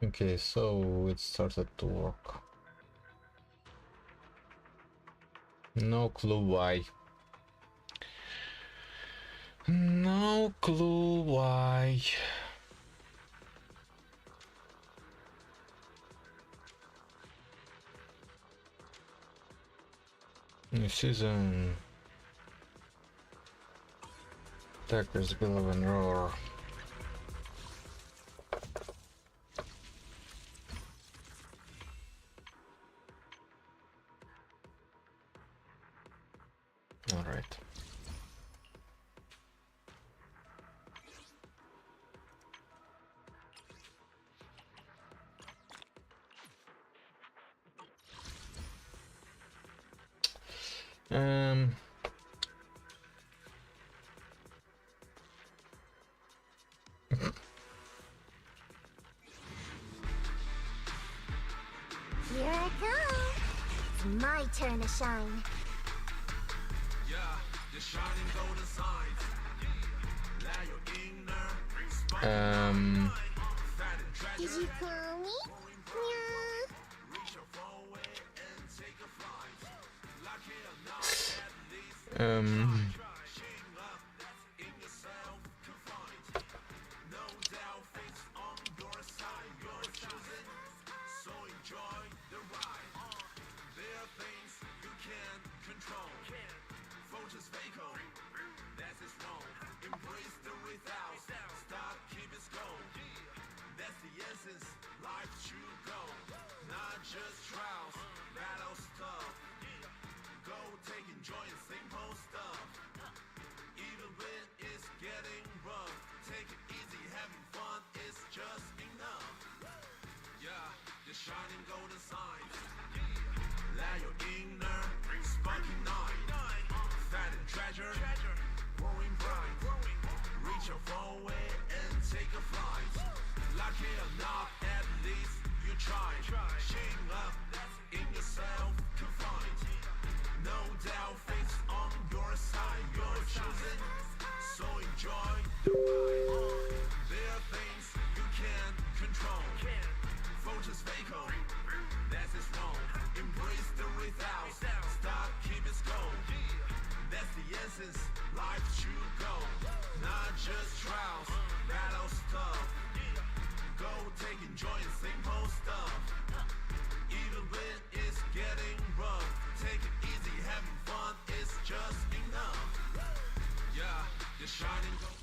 Okay, so it started to work. No clue why. No clue why. New season. Attackers billow and roar. All right. Um. Here I come. It's my turn to shine. Did you call me? Um.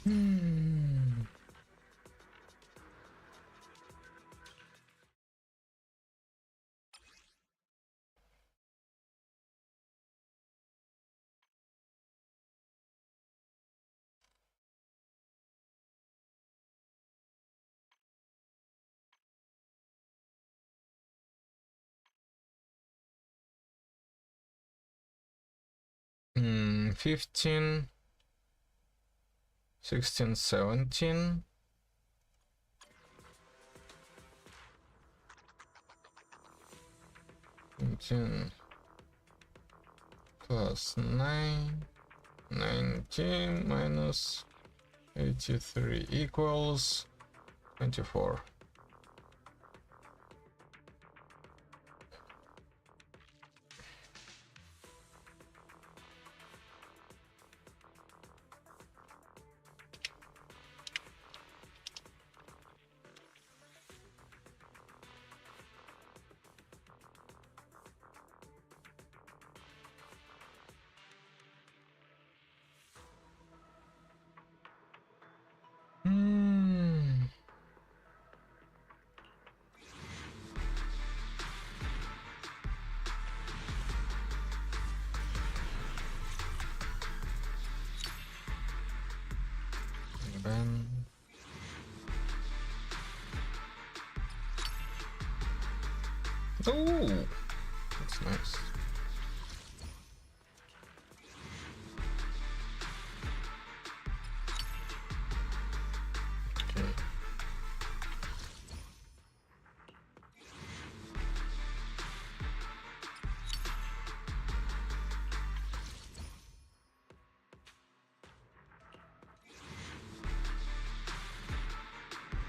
Hmm. 15, 16, 17. 18 plus 9, 19 minus 83 equals 24. Hmm. Ben. Oh, that's nice. Okay.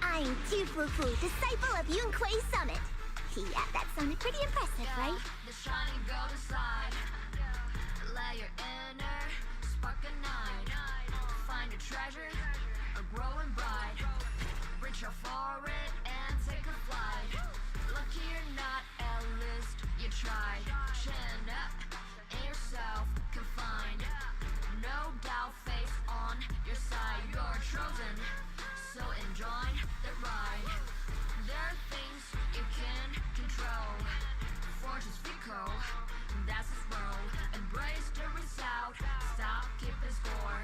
I'm Fufu, disciple of Yun Kuei Summit. Yeah, that sounded pretty impressive, right? The shining golden side. Let your inner spark ignite. Find a treasure, or growing bright. Reach out for it and take a flight. Lucky you're not a list, you tried. Chin up, in yourself confined. No doubt, face on your side. You're chosen, so enjoy the ride. There are things you can control. Fortune's fickle, that's his role. Embrace the result, stop keeping score.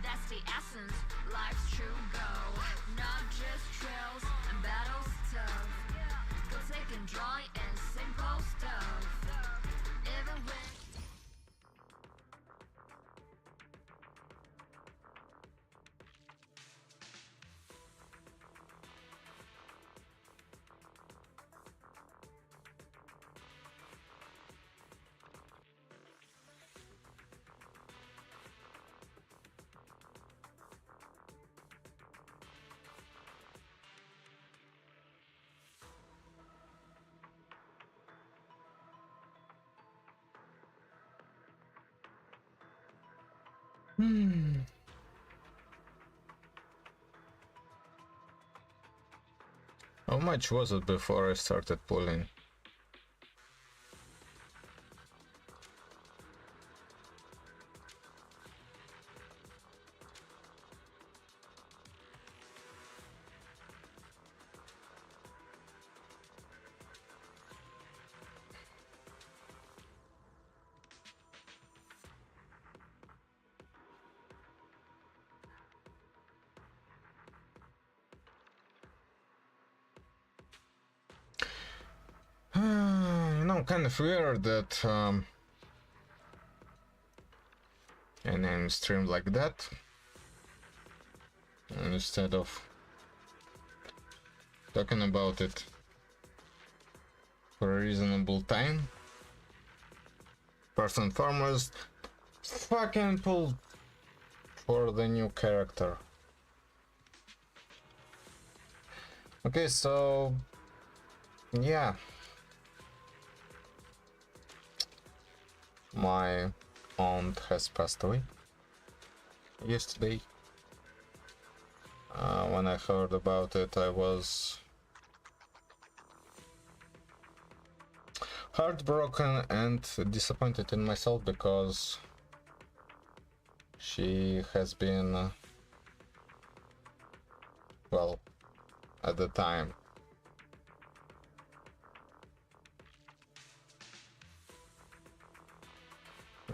That's the essence, life's true goal. Not just trails and battles tough. Go take and joy in simple stuff. Even when How much was it before I started pulling? Kind of weird that I name stream like that instead of talking about it for a reasonable time. First and foremost, fucking pull for the new character. Okay, so yeah. My aunt has passed away yesterday. When I heard about it, I was heartbroken and disappointed in myself because she has been, well, at the time,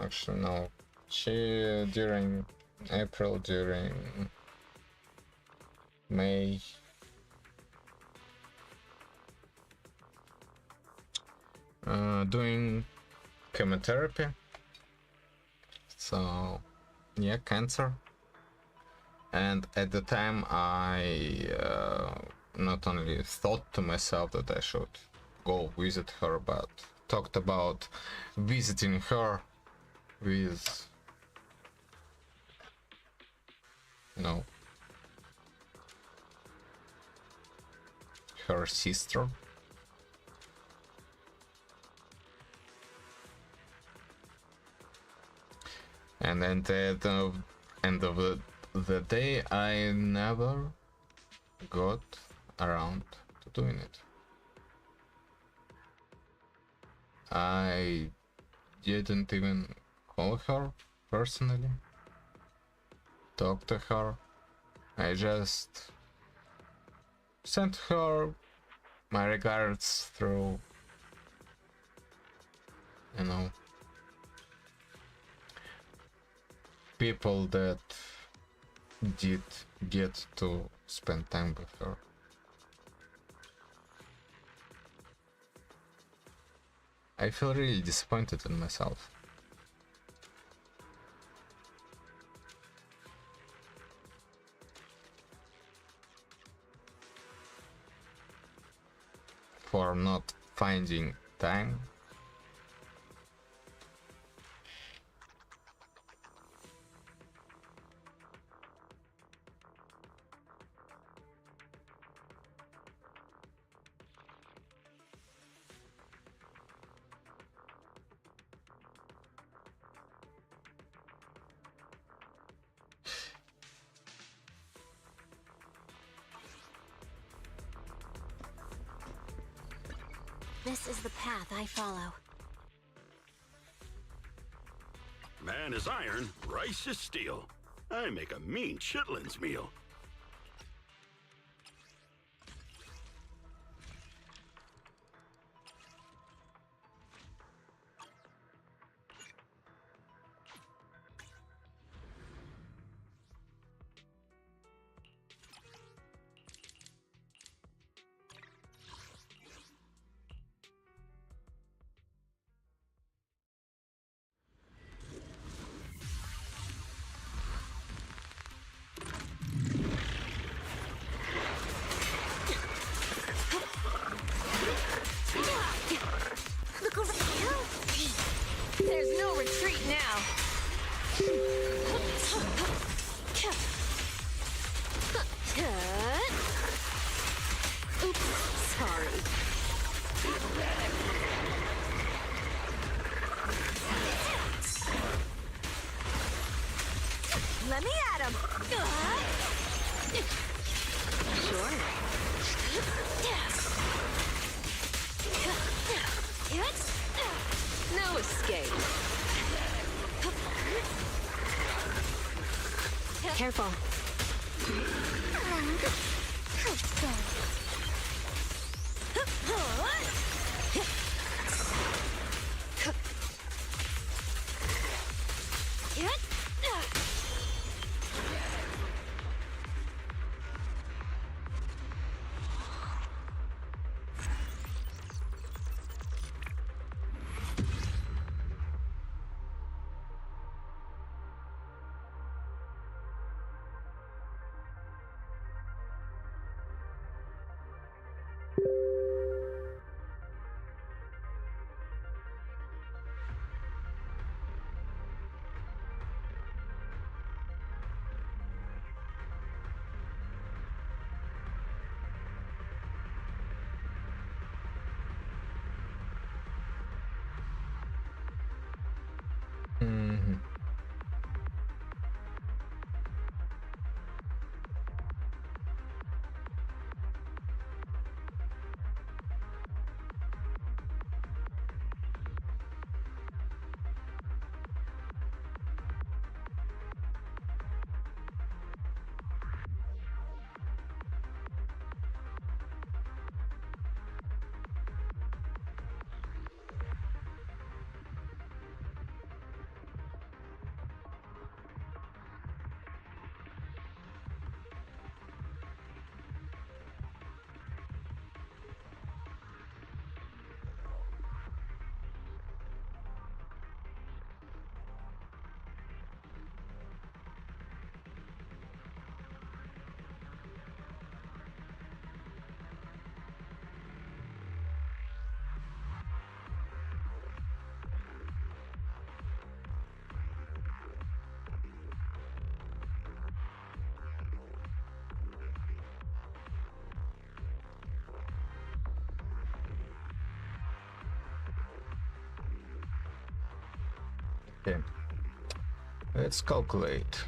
actually no, she during April, during May, doing chemotherapy, so yeah, cancer. And at the time I not only thought to myself that I should go visit her, but talked about visiting her with, you know, her sister. And then at the end of the day, I never got around to doing it. I didn't even call her personally, talk to her. I just sent her my regards through, you know, people that did get to spend time with her. I feel really disappointed in myself. For not finding time. This is the path I follow. Man is iron, rice is steel. I make a mean chitlins meal. Look over here. There's no retreat now. Oops, sorry. Let me at him. Sure. No escape. Careful. Mhm. Okay. Let's calculate.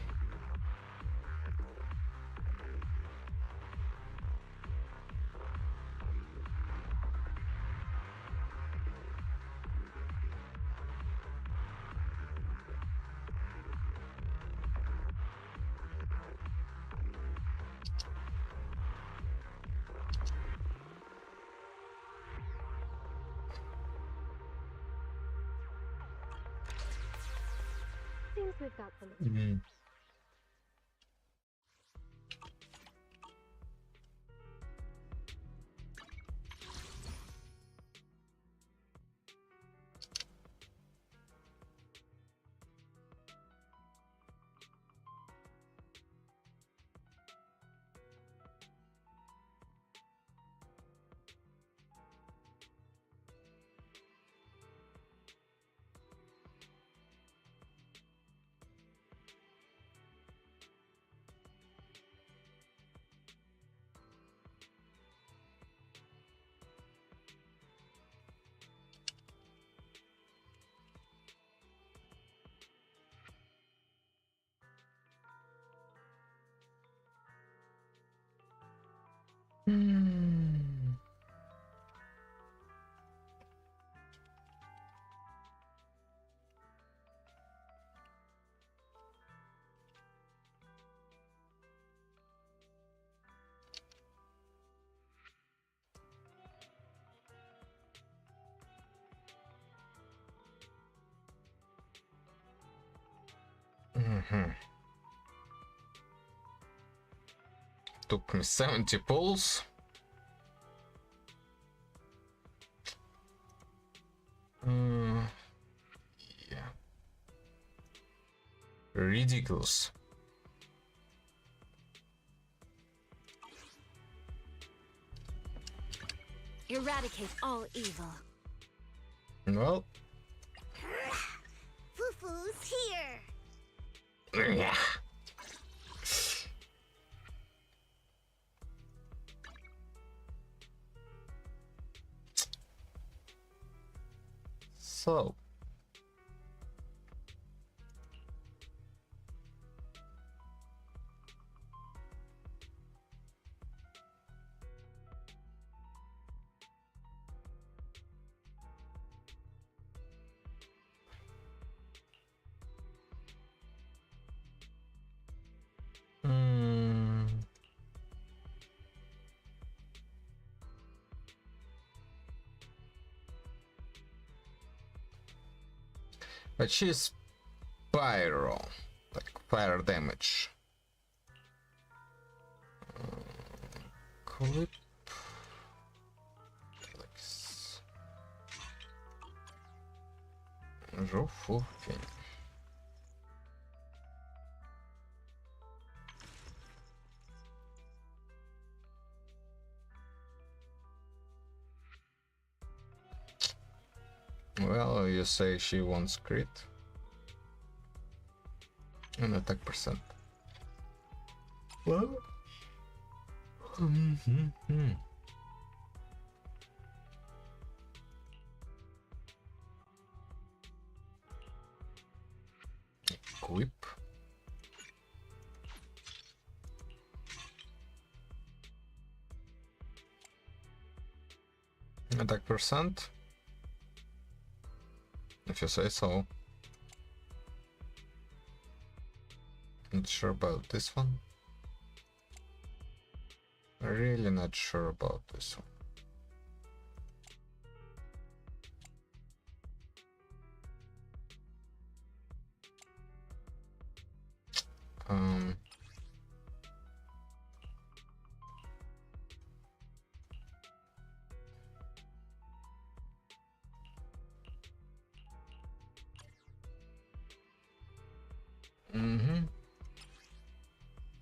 Seems we've got some. Mhm. Hmm. Took me 70 pulls. Yeah. Ridiculous. Eradicate all evil. Well, Fufu's here. yeah. So. But she's pyro, like fire damage. Clip. Flex. Жуфуфень. Well, you say she wants crit. And attack percent. Well. Equip. Attack percent. If you say so. Not sure about this one. Really not sure about this one.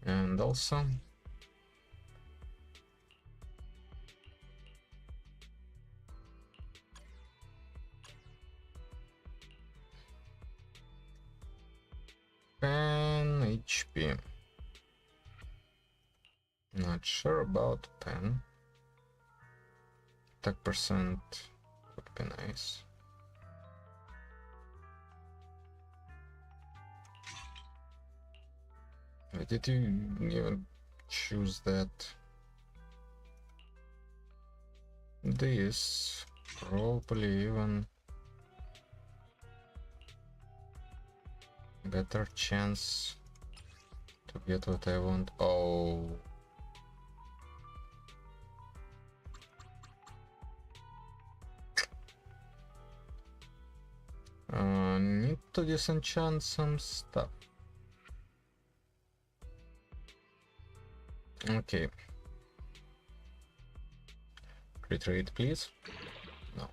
And also pen HP. Not sure about pen. Attack percent would be nice. Why did you even choose that? This probably even better chance to get what I want. Oh. Need to disenchant some stuff. Okay. Crit rate, please. No.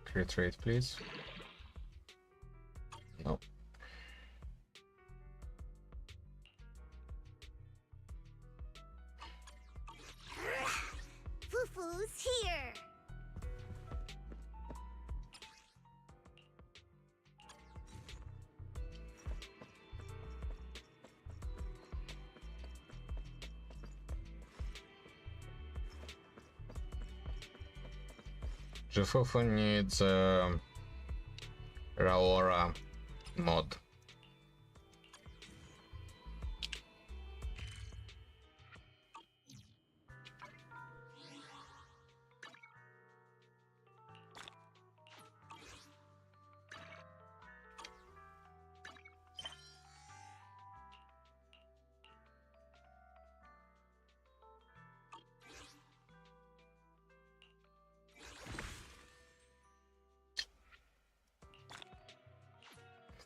Crit rate, please. No. Fufu's here. Jifufu needs Raora mod.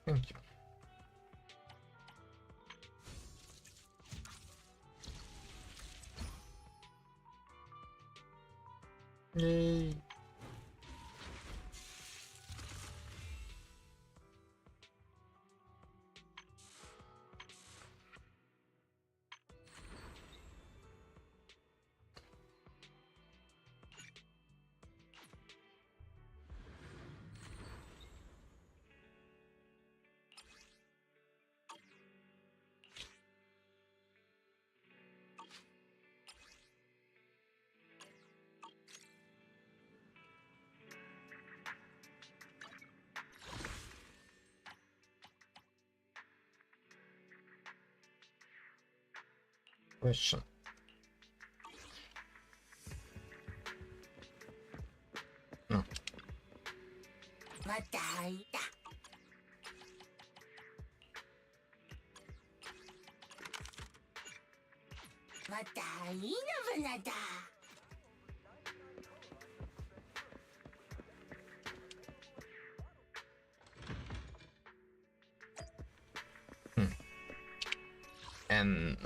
Thank you. Yay. Question. No. またいた。またいいのぶなだ。And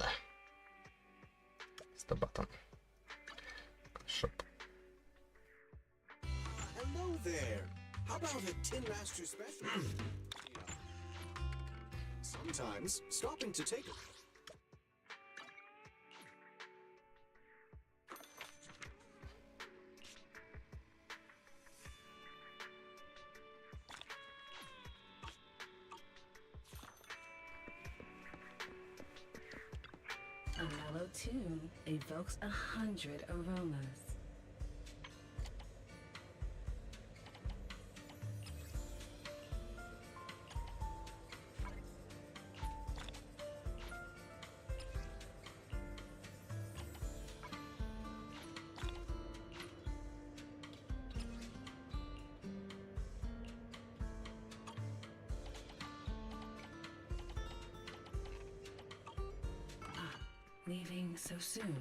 it's the button. Shop. Hello there. How about a Tin Master special? Sometimes stopping to take a A mellow tune evokes 100 aromas. Leaving so soon.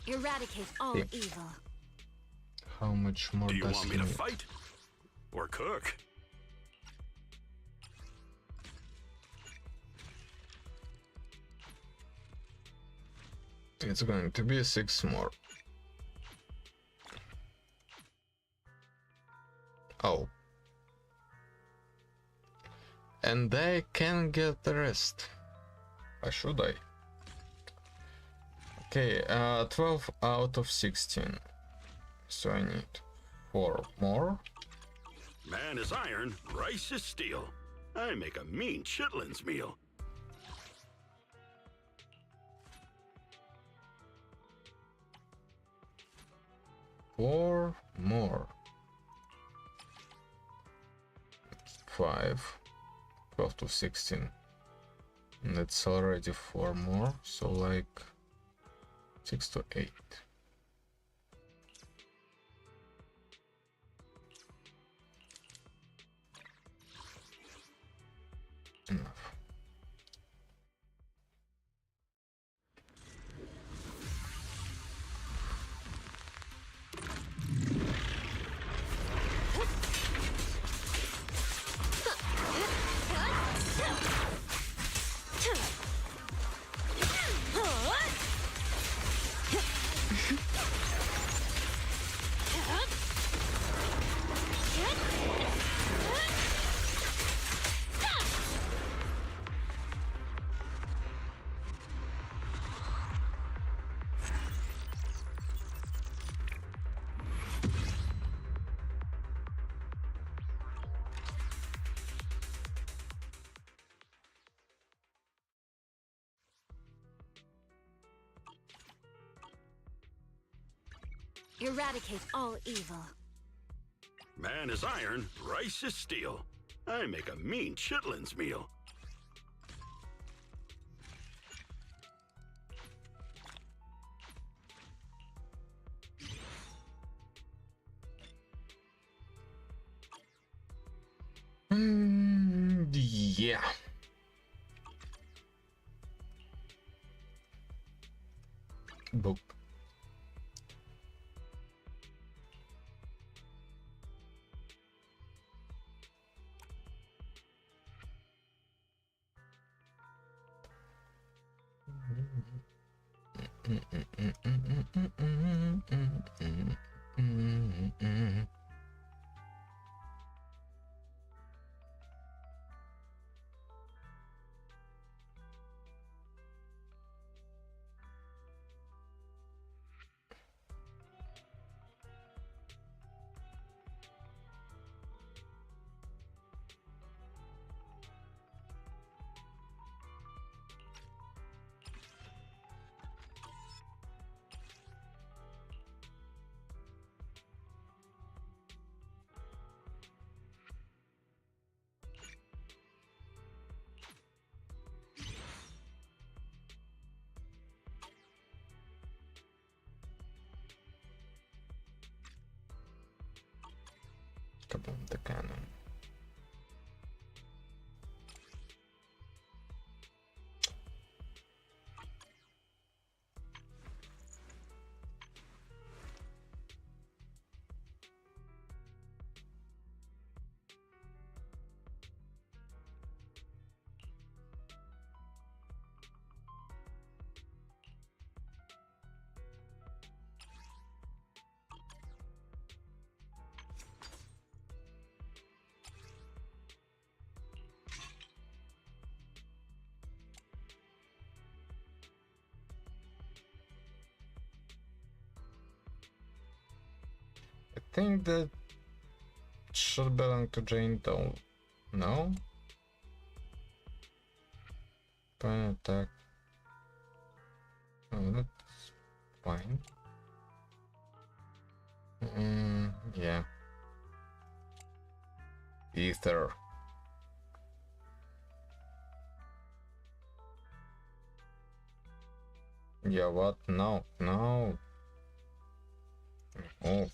Eradicate all Yeah. evil. How much more Do you does want he me to need? fight? Or cook? It's going to be 6 more. Oh. And I can get the rest. Why should I? Okay, 12 out of 16. So I need 4 more. Man is iron, rice is steel. I make a mean chitlins meal. Four more. 5. 12 to 16. And it's already 4 more, so like 6 to 8. Enough. Eradicate all evil. Man is iron, rice is steel. I make a mean chitlins meal. Yeah. Boop. Kaboom, the cannon. I think that should belong to Jane though. No? Fine attack. Oh, that's fine. Yeah. Ether. Yeah, what? No, no. Oh.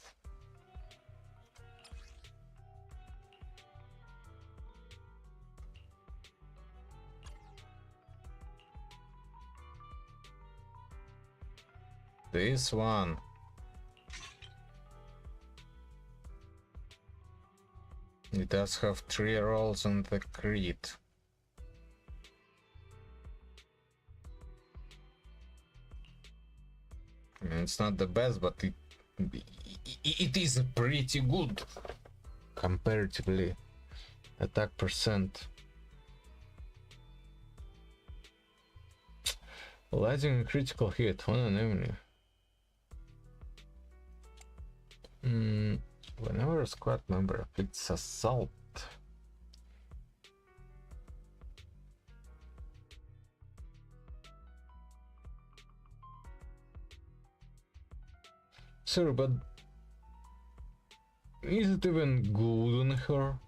This one. It does have 3 rolls on the crit. I mean, it's not the best, but it is pretty good comparatively. Attack percent. Lighting a critical hit on an enemy. Whenever a squad member afflicts assault. Sorry, but is it even good on her?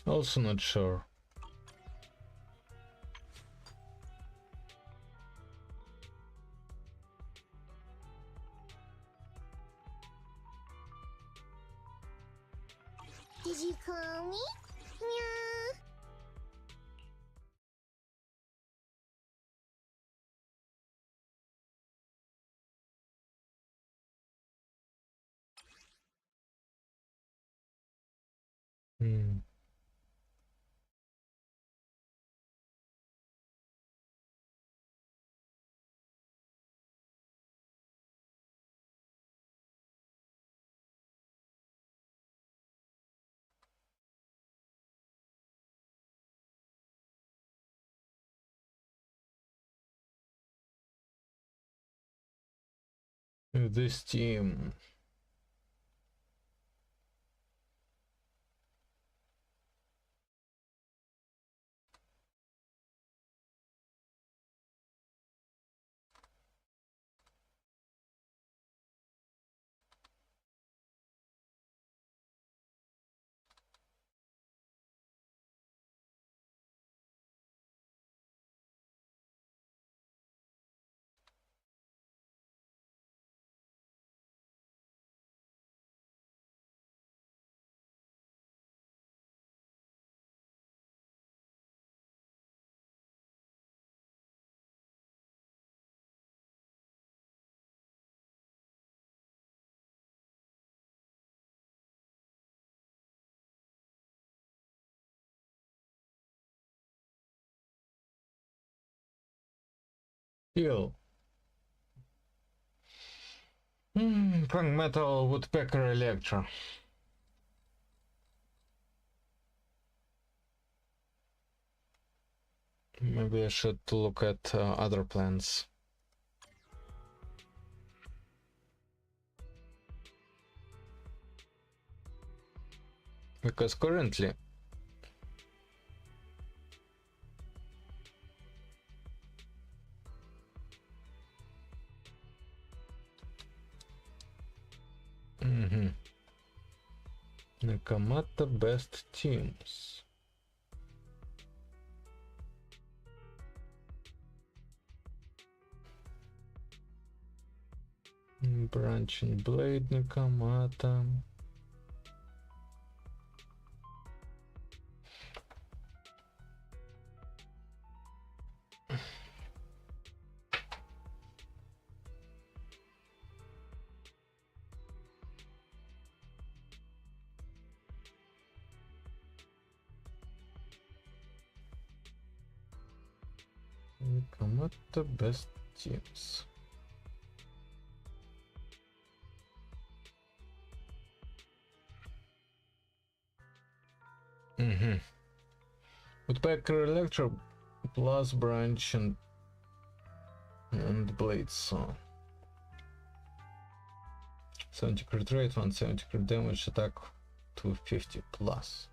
Also not sure. Did you call me? Yeah. Hmm. This team. Heal. Punk Metal Woodpecker Electra. Maybe I should look at other plans. Because currently Nakamata best teams. Branching Blade Nakamata. Nakamata best teams. Woodpecker Electro plus Branch and Blade Saw. 70 crit rate, 170 crit damage, attack 250 plus.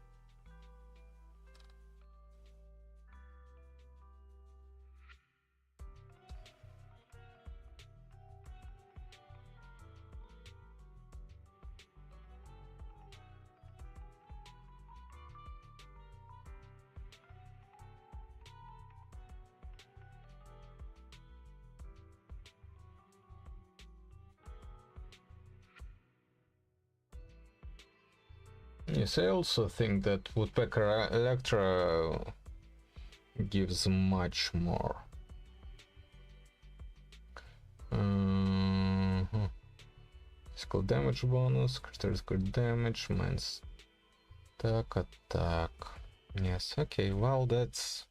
Yes, I also think that Woodpecker Electra gives much more. Physical damage bonus, critical damage, minus attack. Yes, okay, well, that's...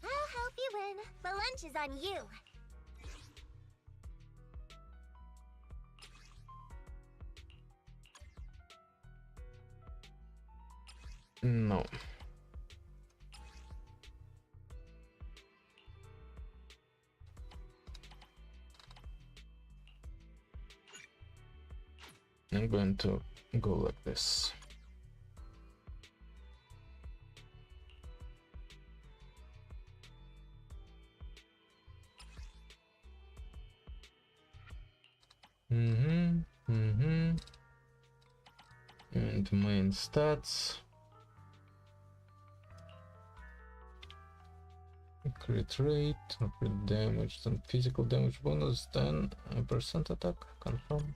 I'll help you win. The lunch is on you. No. I'm going to go like this. into main stats. Crit rate, crit damage, and physical damage bonus, then a percent attack, confirm.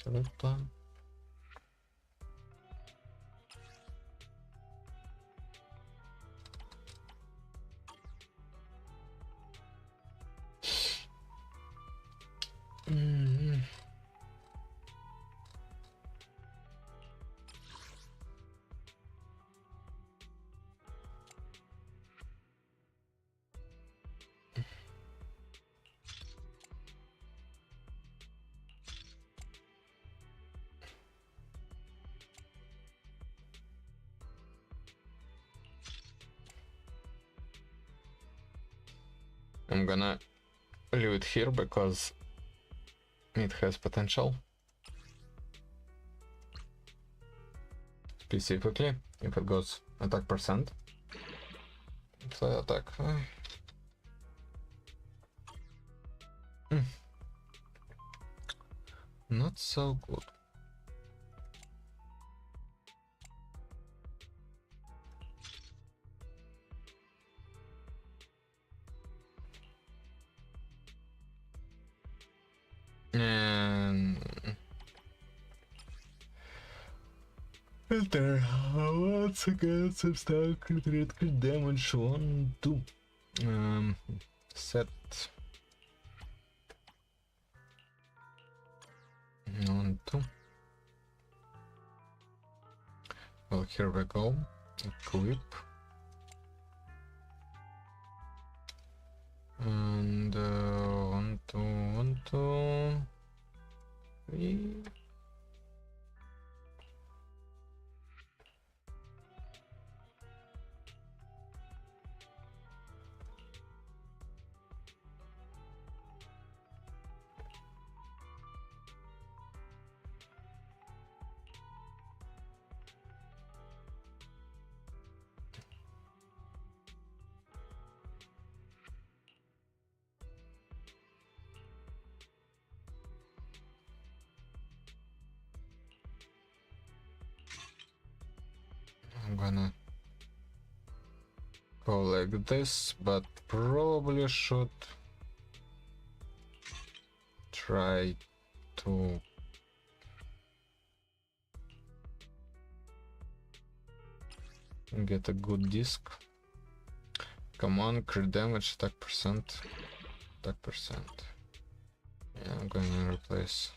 Select plan. I'm gonna leave it here because it has potential. Specifically, if it goes attack percent. So attack. Not so good. And enter once again some style critical damage 1, 2. Set 1, 2. Well, here we go. Equip. And 1, 2, 1, 2, 3. I'm gonna go like this, but probably should try to get a good disc. Come on, crit damage, attack percent, attack percent. Yeah, I'm gonna replace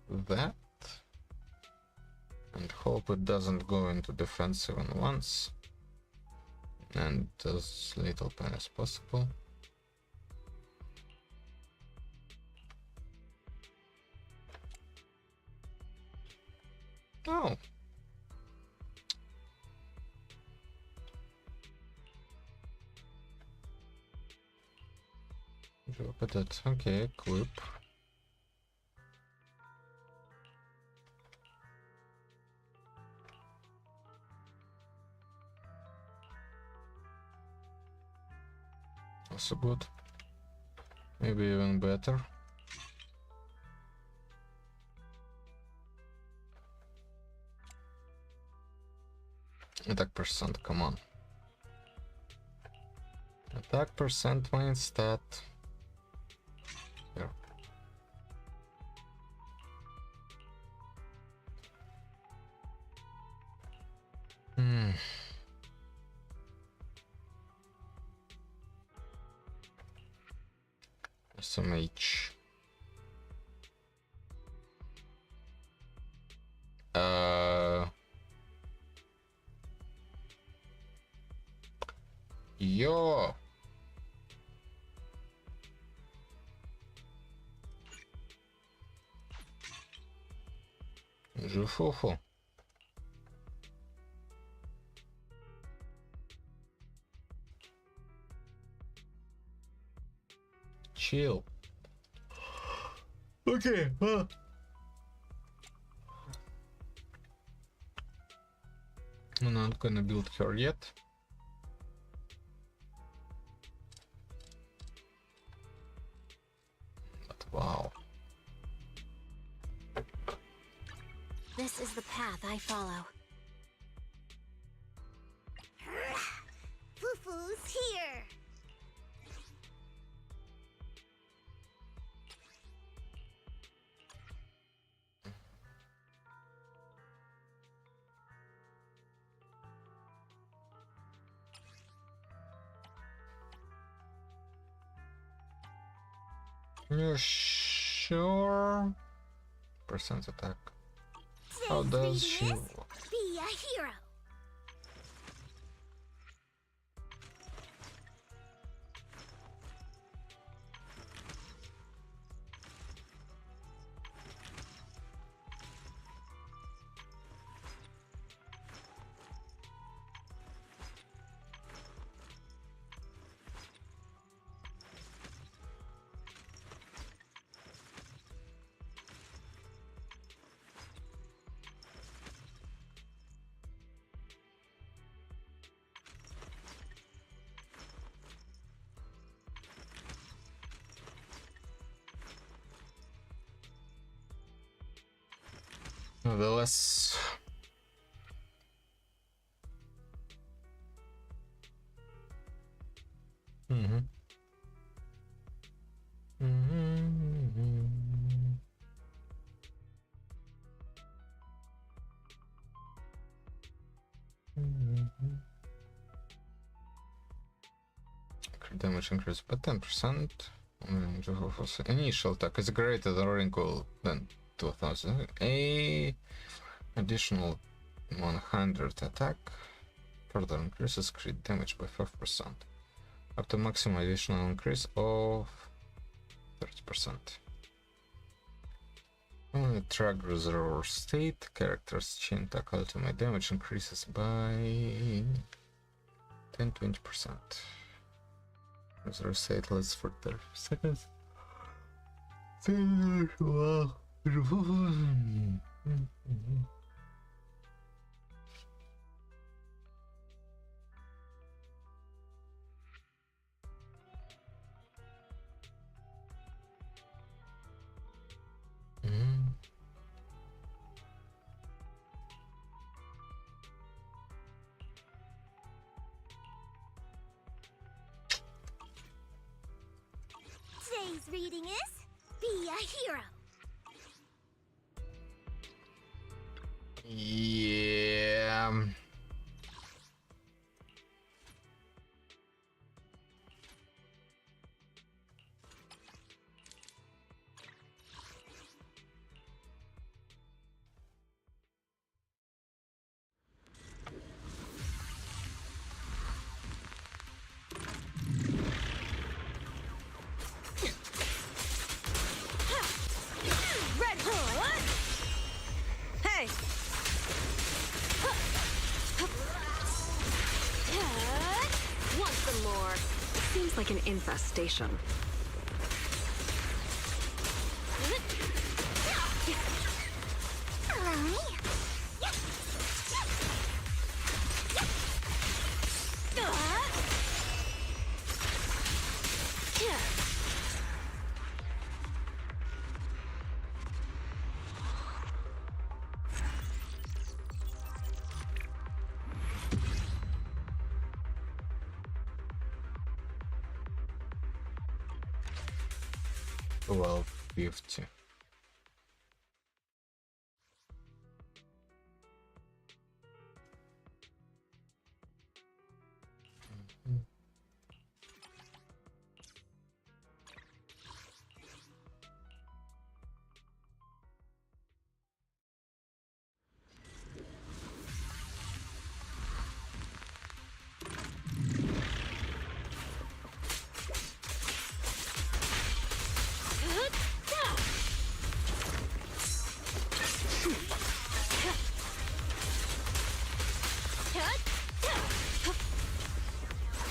that. And hope it doesn't go into defense even once. And as little pain as possible. Oh. Look at that. Okay, equip. Also good. Maybe even better. Attack percent, come on. Attack percent main stat. Here. SMH. Yo. Жуфуфу. Chill. Okay. I'm not gonna build her yet. But wow. This is the path I follow. Fufu's here. You sure? Percent attack. How does she Today's reading is Be a Hero. Nevertheless, mm-hmm. Crit damage increase by 10%. Initial attack is greater or equal than 2000. A additional 100 attack further increases crit damage by 5%. Up to maximum additional increase of 30%. When the track reservoir state, characters chain attack ultimate damage increases by 10-20%. Reservoir state lasts for 30 seconds. Today's reading is Be a Hero. Yeah. Red Hood! Hey! Want some more? Seems like an infestation. Well, 50.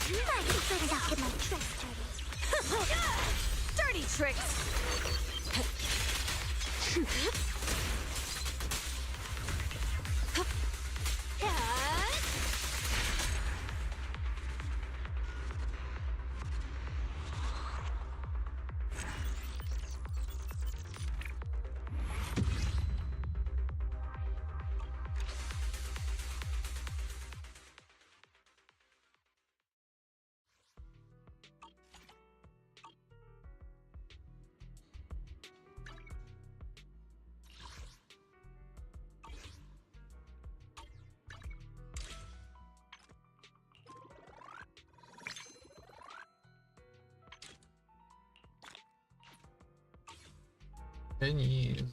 I better not get my tricks dirty. Dirty tricks! Денис.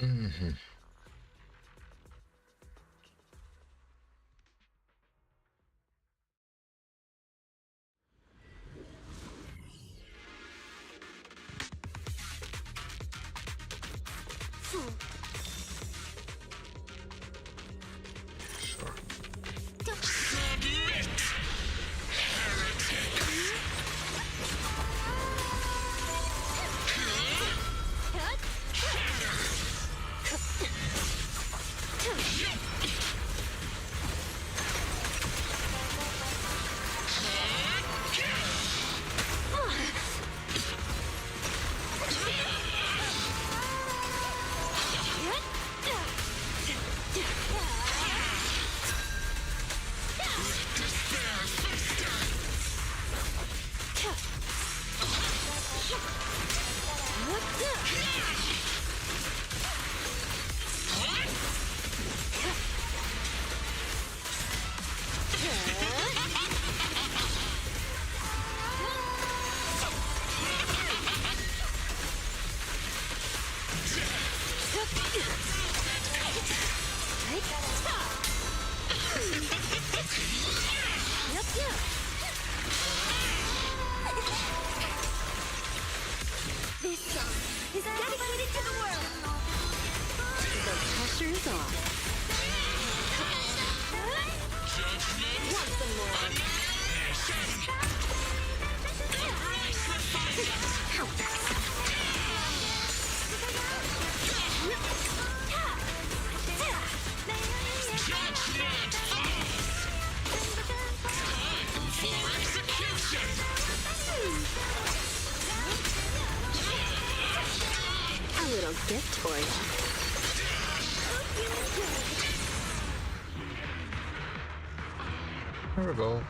Mhm. Sure. This song is dedicated to the world. The pressure's off. Want some more? How a little gift for you. There we go.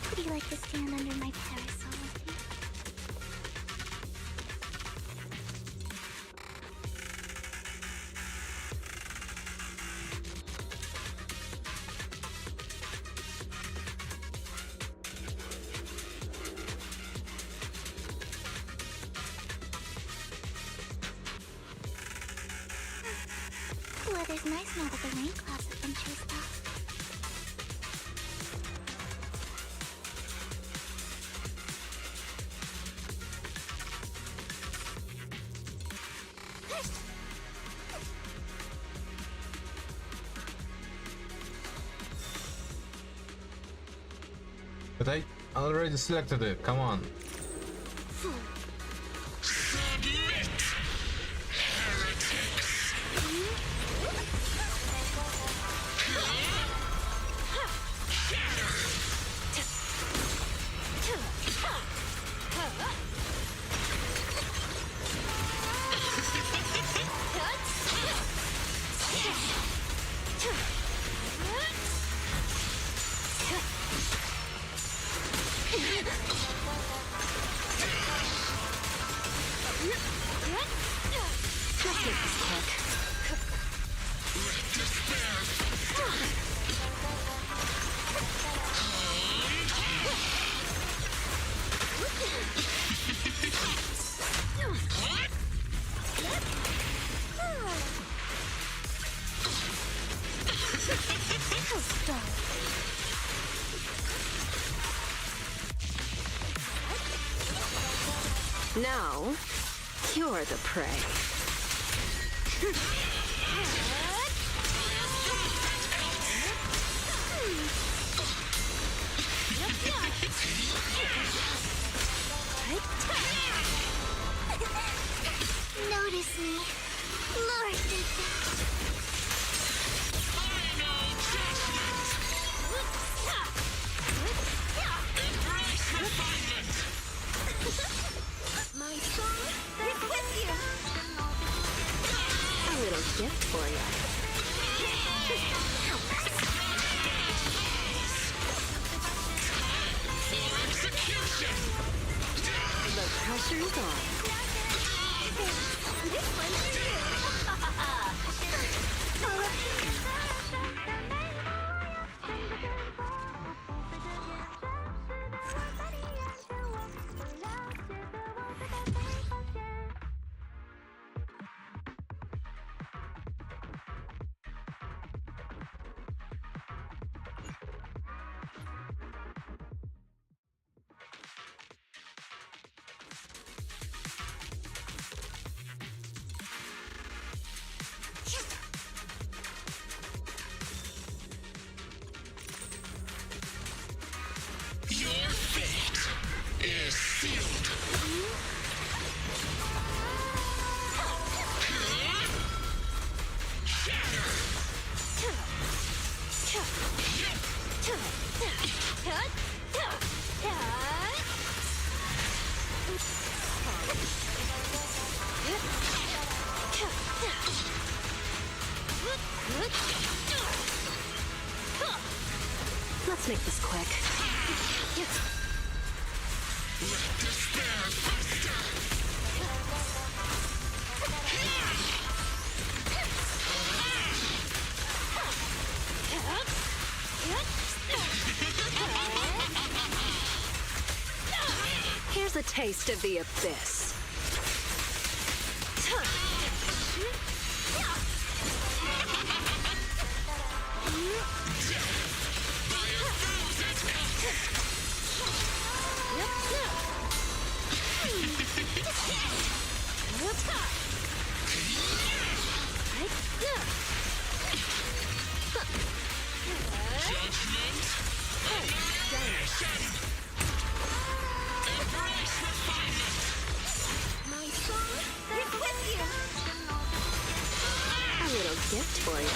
Would you like to stand under my parasol with me? The weather's nice now that the rain clouds have been chased off. But I already selected it, come on. Now, you're the prey. Notice me. Lord did that. My song is with you. A little gift for you. The pressure is on. This one's for you. Your fate is sealed. Let's make this quick. Let despair fester. Here's a taste of the abyss. My song is with you. A little gift for you.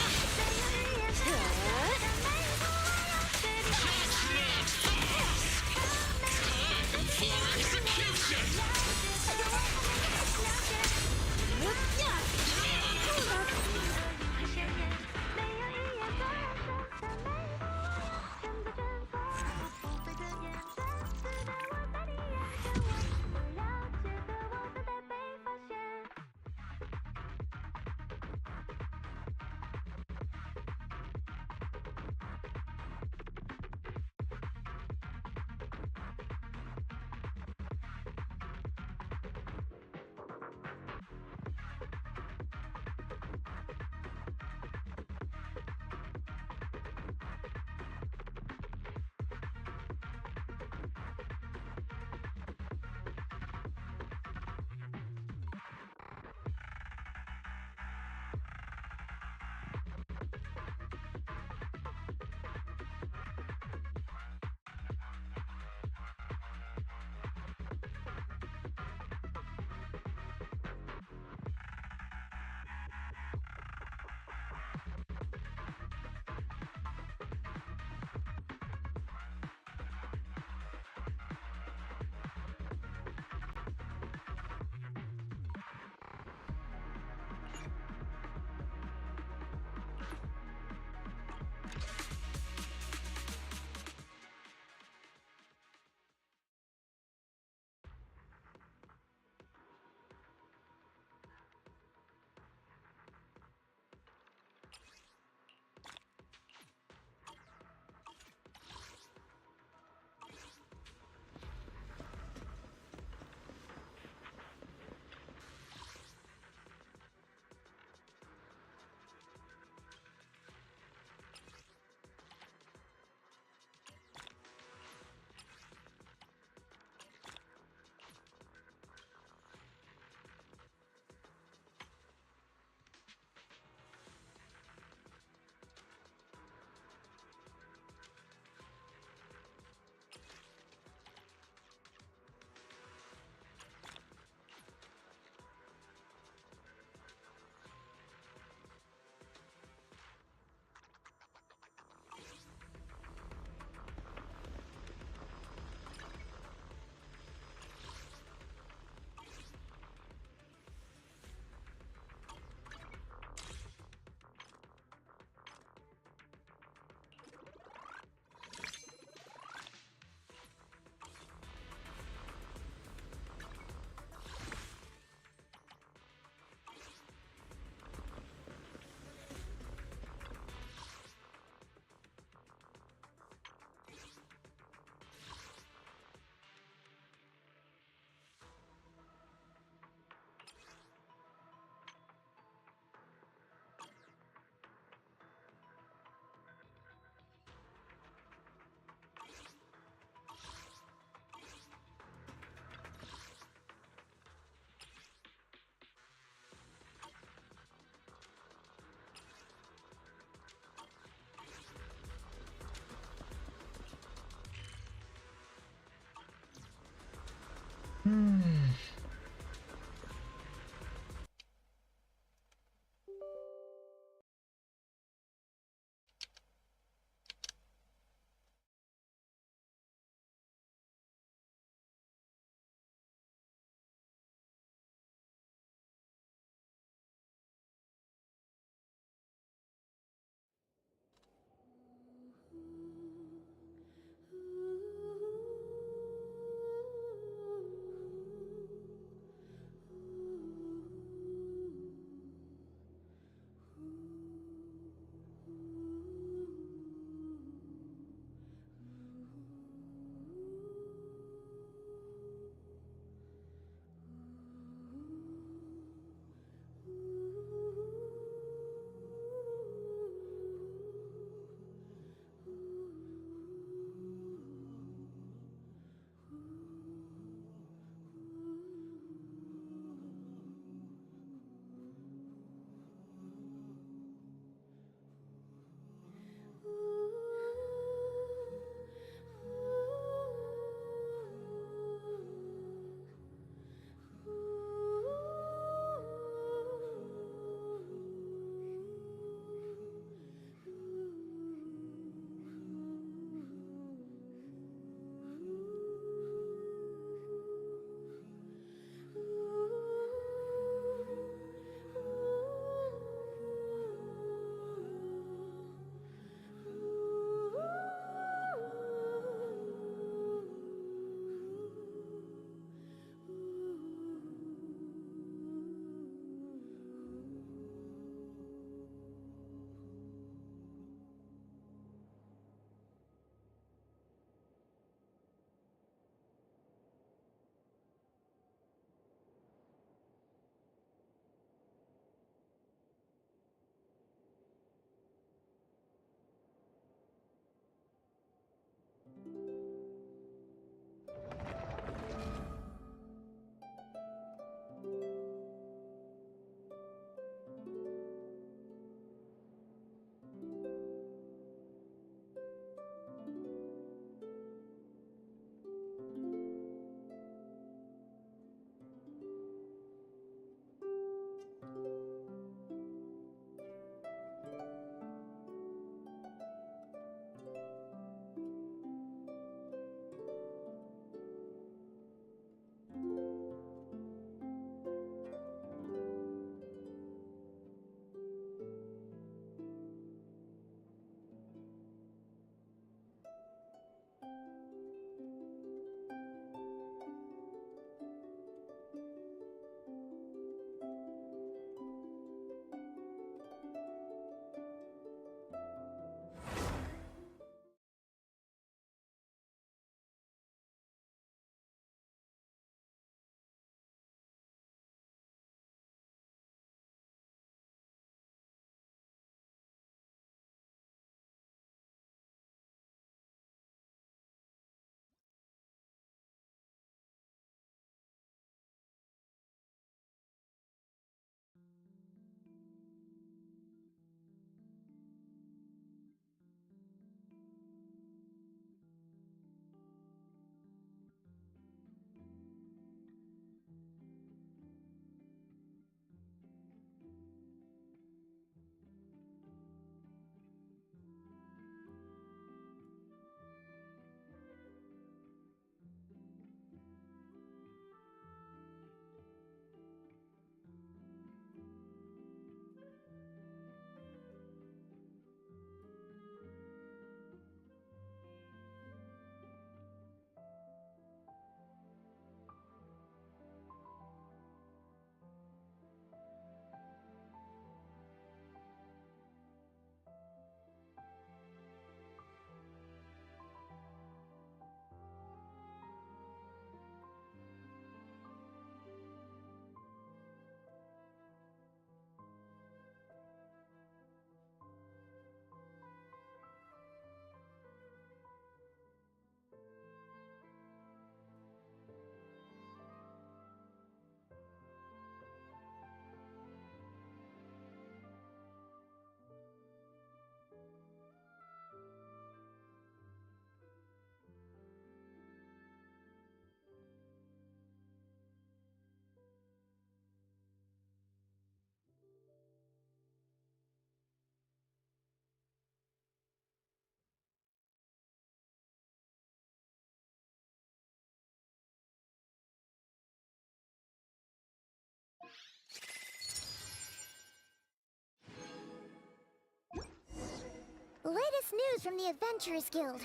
news from the Adventurers Guild.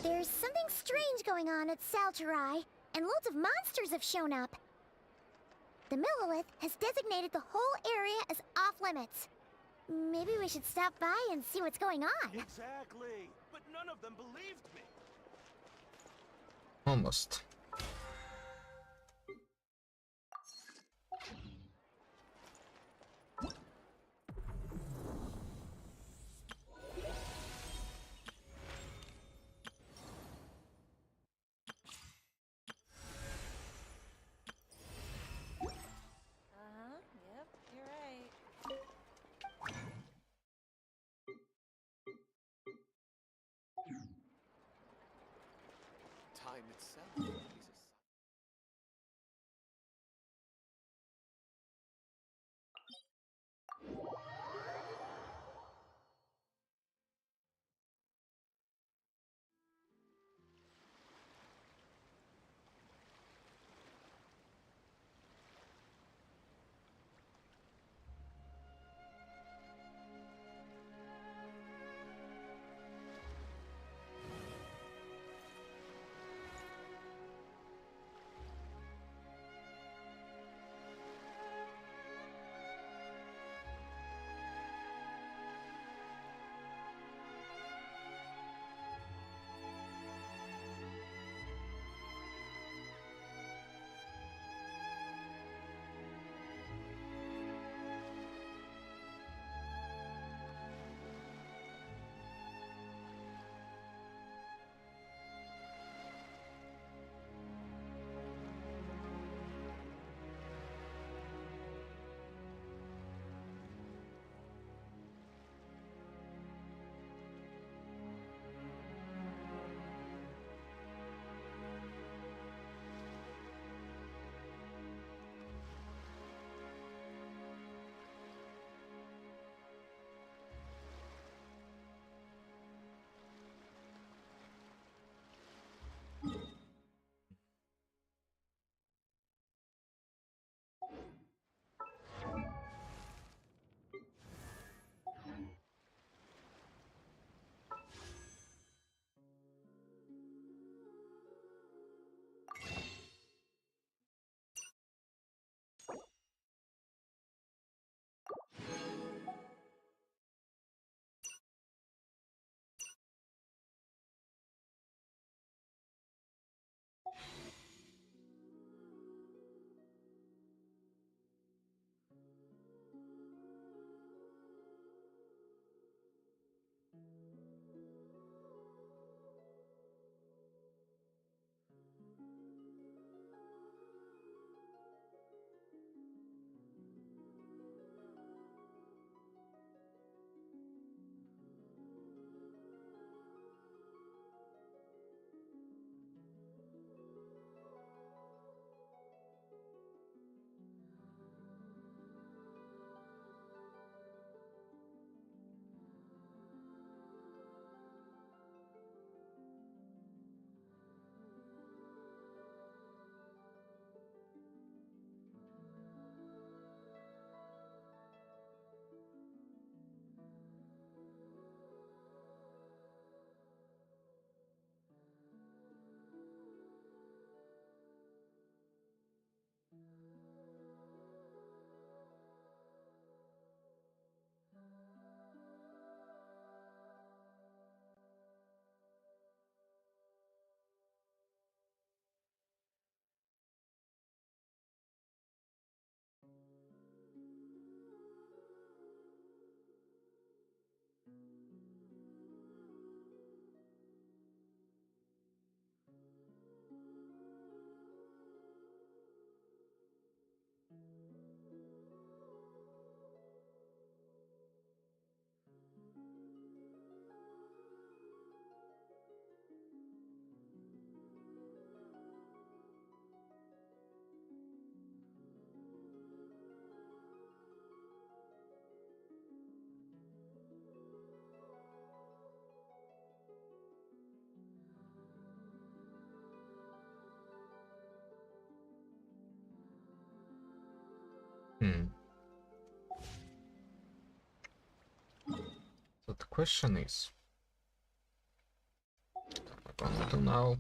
There's something strange going on at Salterai, and loads of monsters have shown up. The Millilith has designated the whole area as off-limits. Maybe we should stop by and see what's going on. Exactly. But none of them believed me. Almost. Yep, you're right. Time itself. Jesus. So the question is, until now.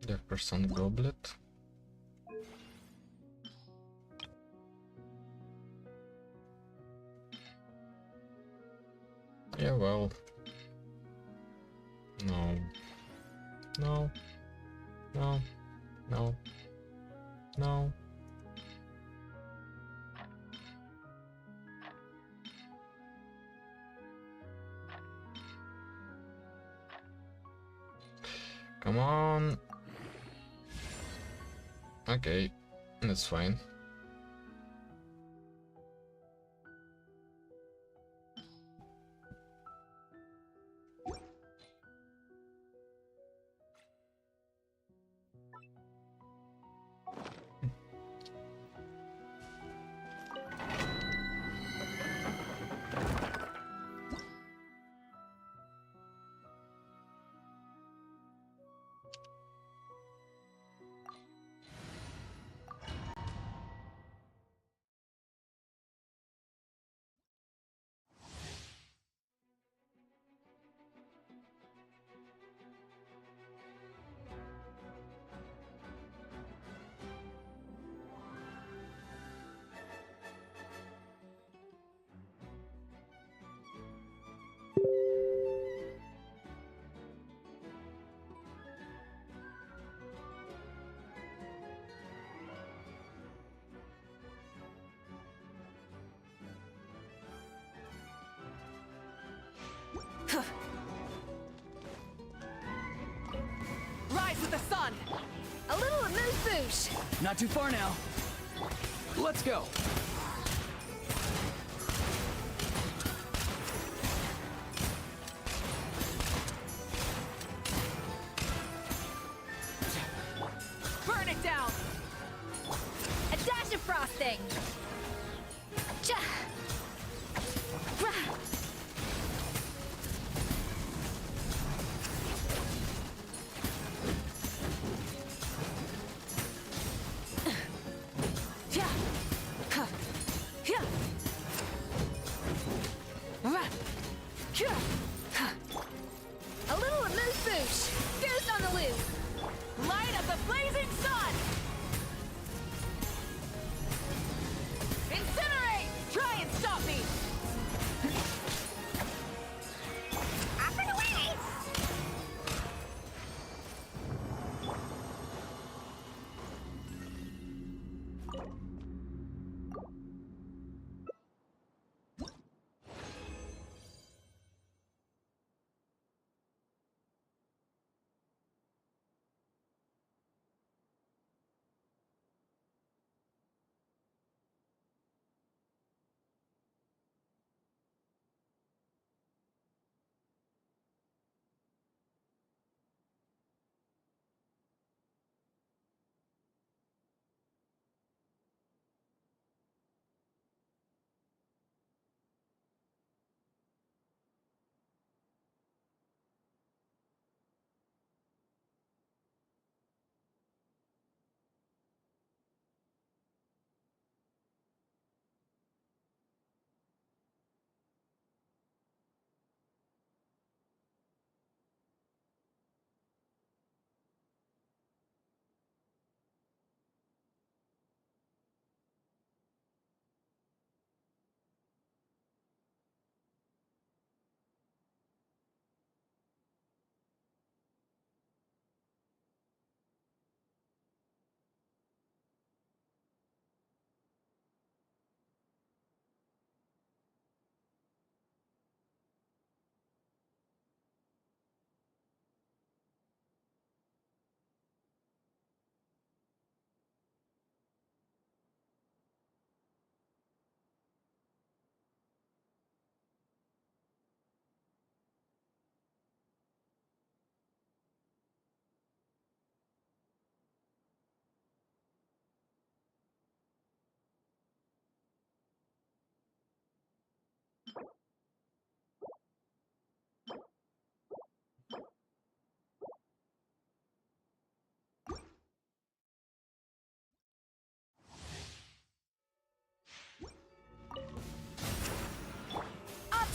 Jefferson Goblet. Yeah, well. No. No. No. No. No. Come on. Okay, that's fine. Rise with the sun! A little amuse-bouche. Not too far now. Let's go. Burn it down! A dash of frosting. Cha. Rah. Yeah. Huh.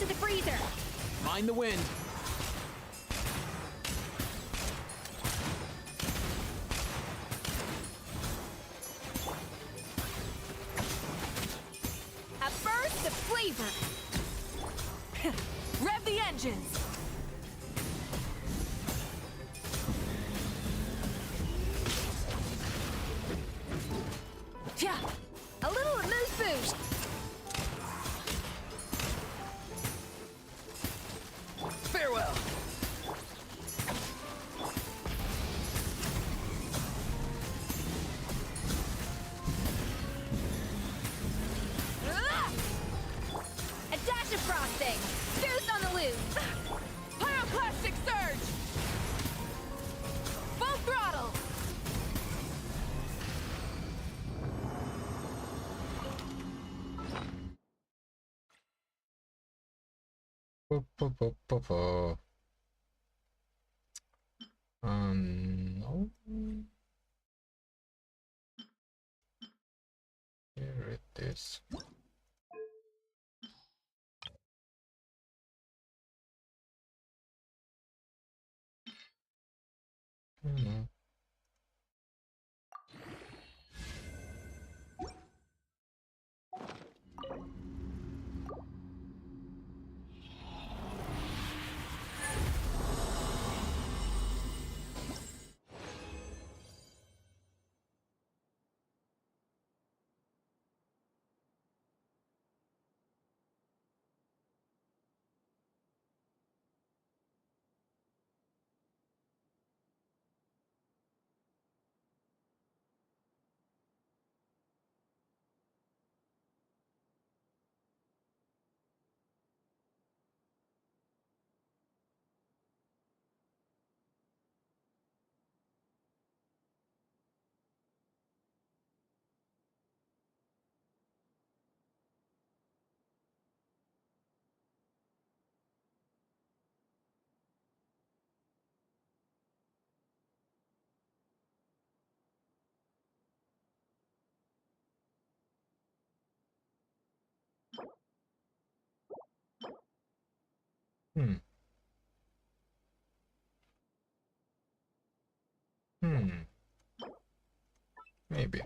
to the freezer. Mind the wind. A burst of flavor. Rev the engines. Yeah, a little amuse boost. Farewell. Ah! A dash of frosting. Goose on the loose. Pyroclastic surge. Full throttle. No. Here it is. No. Hmm. Maybe.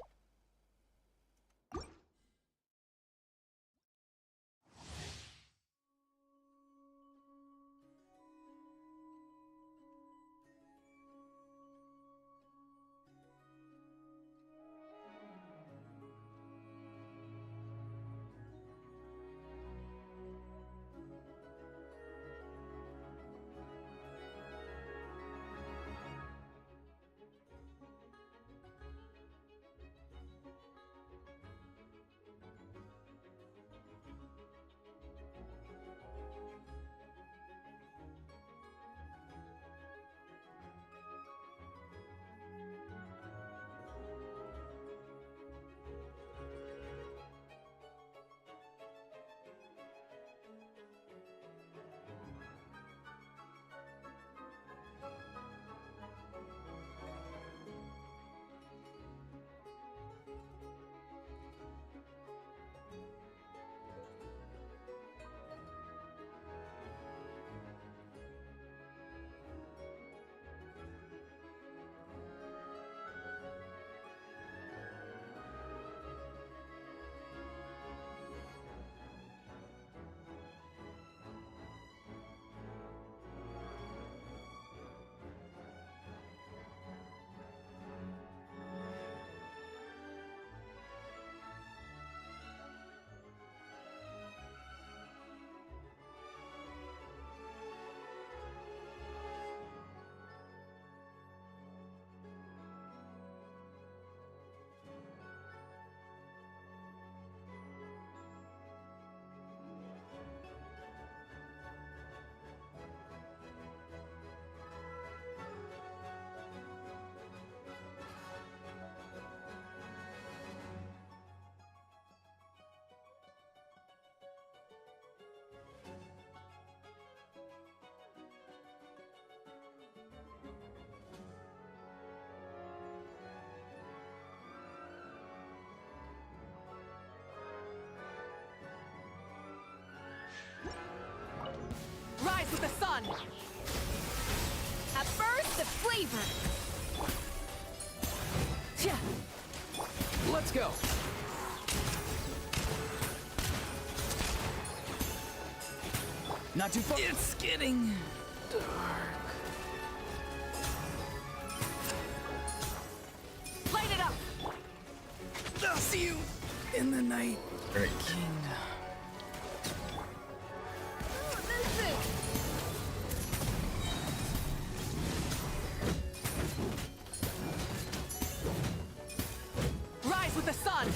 Rise with the sun! A burst of flavor! Let's go! Not too far. It's getting dark. Light it up! I'll see you in the night. Great. Rise with the sun!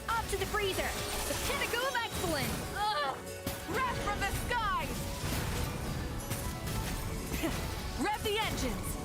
Up to the freezer! The pinnacle of excellence! Wrath from the skies! Rev the engines!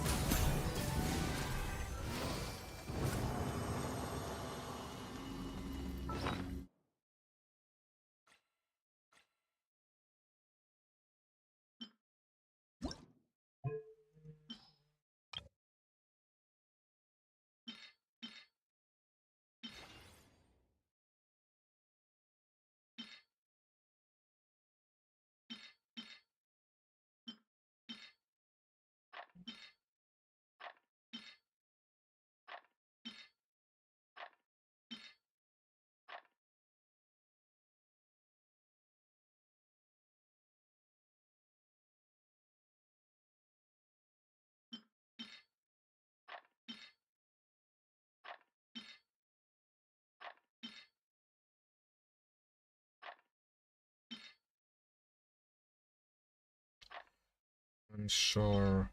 Unsure.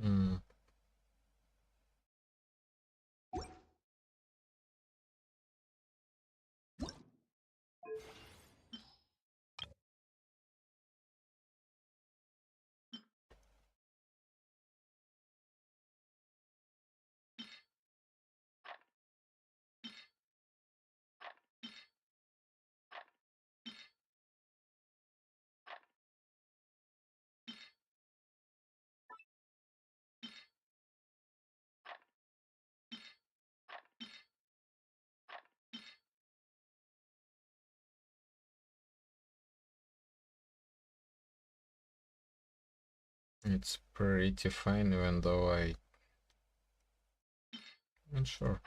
Hmm. It's pretty fine, even though I'm not sure.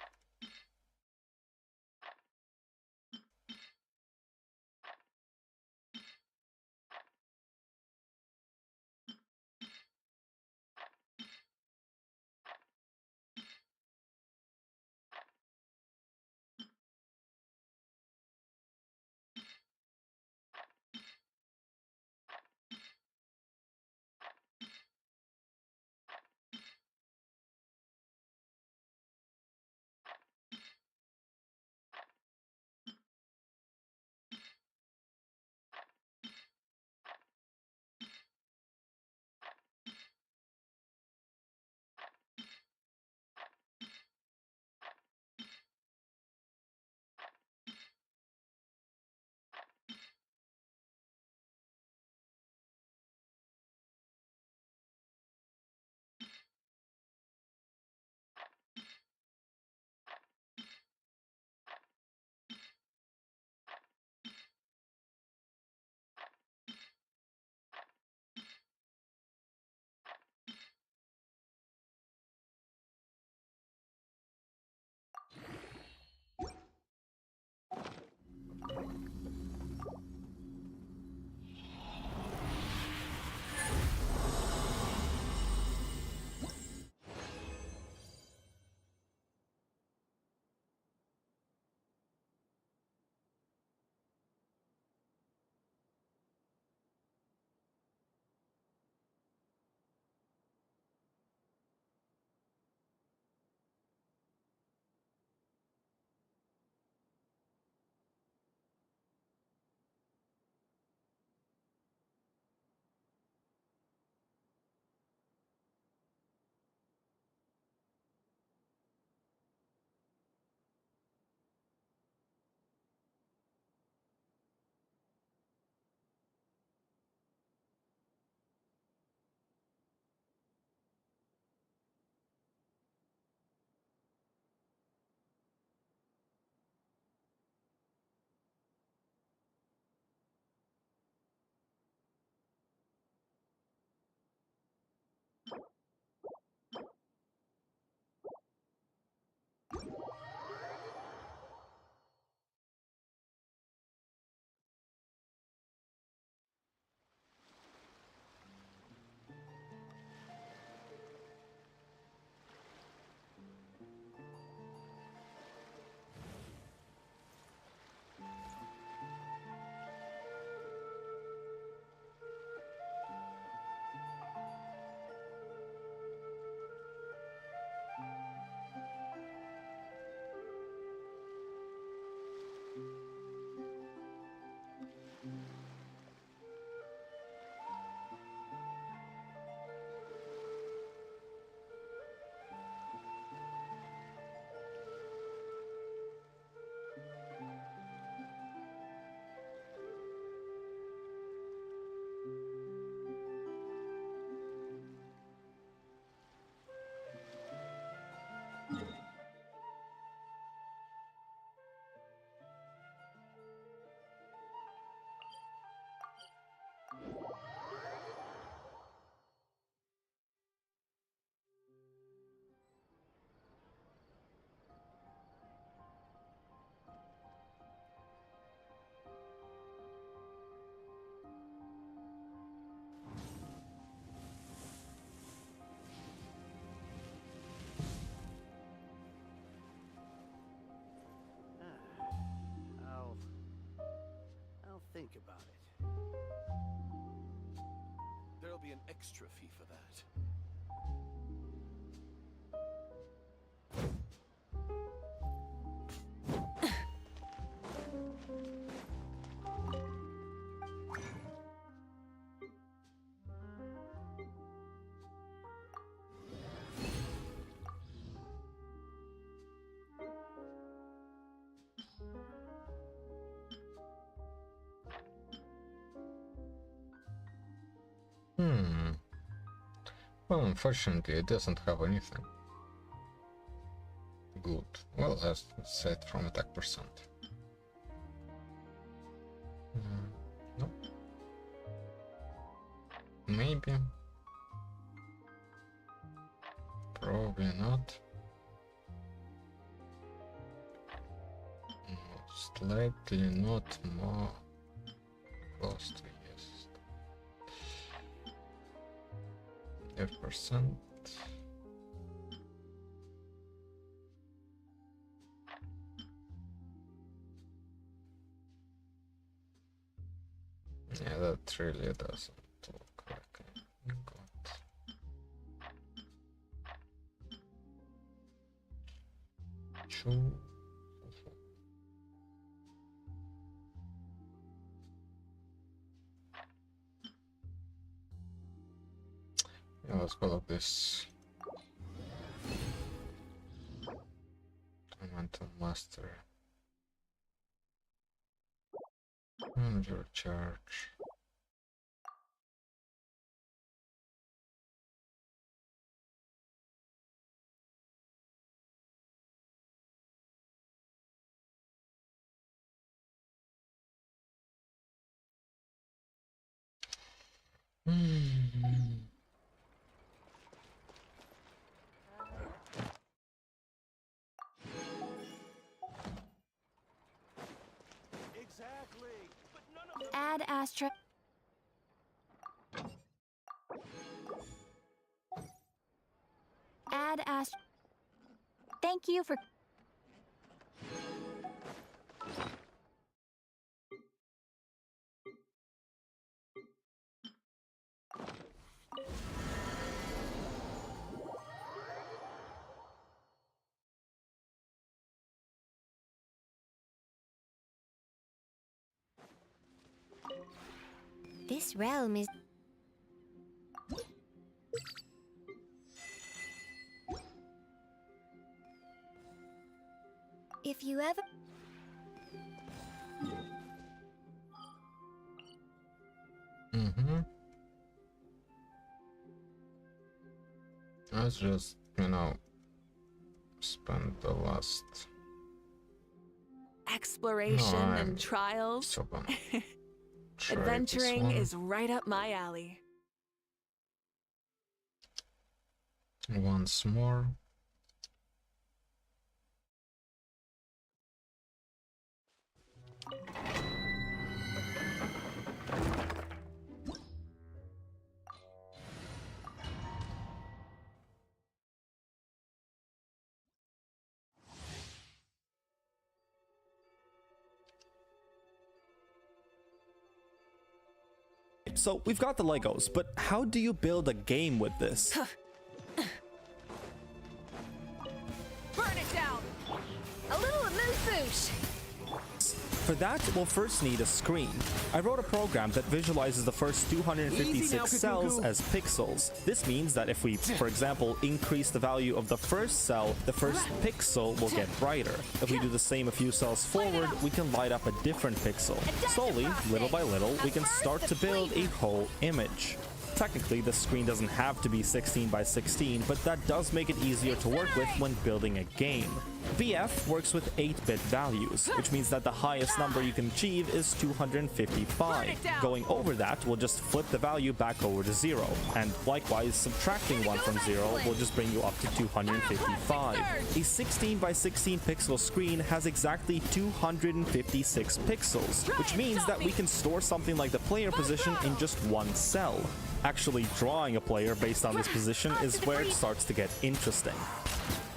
an extra fee for that. Well, unfortunately, it doesn't have anything good. Well, aside from attack percent. No. Maybe. Probably not. Slightly not more close to yes. 8%. Yeah, that really doesn't look like anything good. Two. Yeah, let's go like this. Elemental Master. And your charge. Exactly. But none of them. Add Astra. Add Astra. Thank you for. This realm is. If you ever. Let's just, spend the last. Exploration and trials. So gonna try Adventuring this is right up my alley. one. Once more. So we've got the Legos, but how do you build a game with this? Burn it down! A little amuse-bouche! For that, we'll first need a screen. I wrote a program that visualizes the first 256 cells as pixels. This means that if we, for example, increase the value of the first cell, the first pixel will get brighter. If we do the same a few cells forward, we can light up a different pixel. Slowly, little by little, we can start to build a whole image. Technically, the screen doesn't have to be 16 by 16, but that does make it easier to work with when building a game. VF works with 8-bit values, which means that the highest number you can achieve is 255. Going over that will just flip the value back over to 0, and likewise subtracting 1 from 0 will just bring you up to 255. A 16 by 16 pixel screen has exactly 256 pixels, which means that we can store something like the player position in just one cell. Actually drawing a player based on this position is where it starts to get interesting.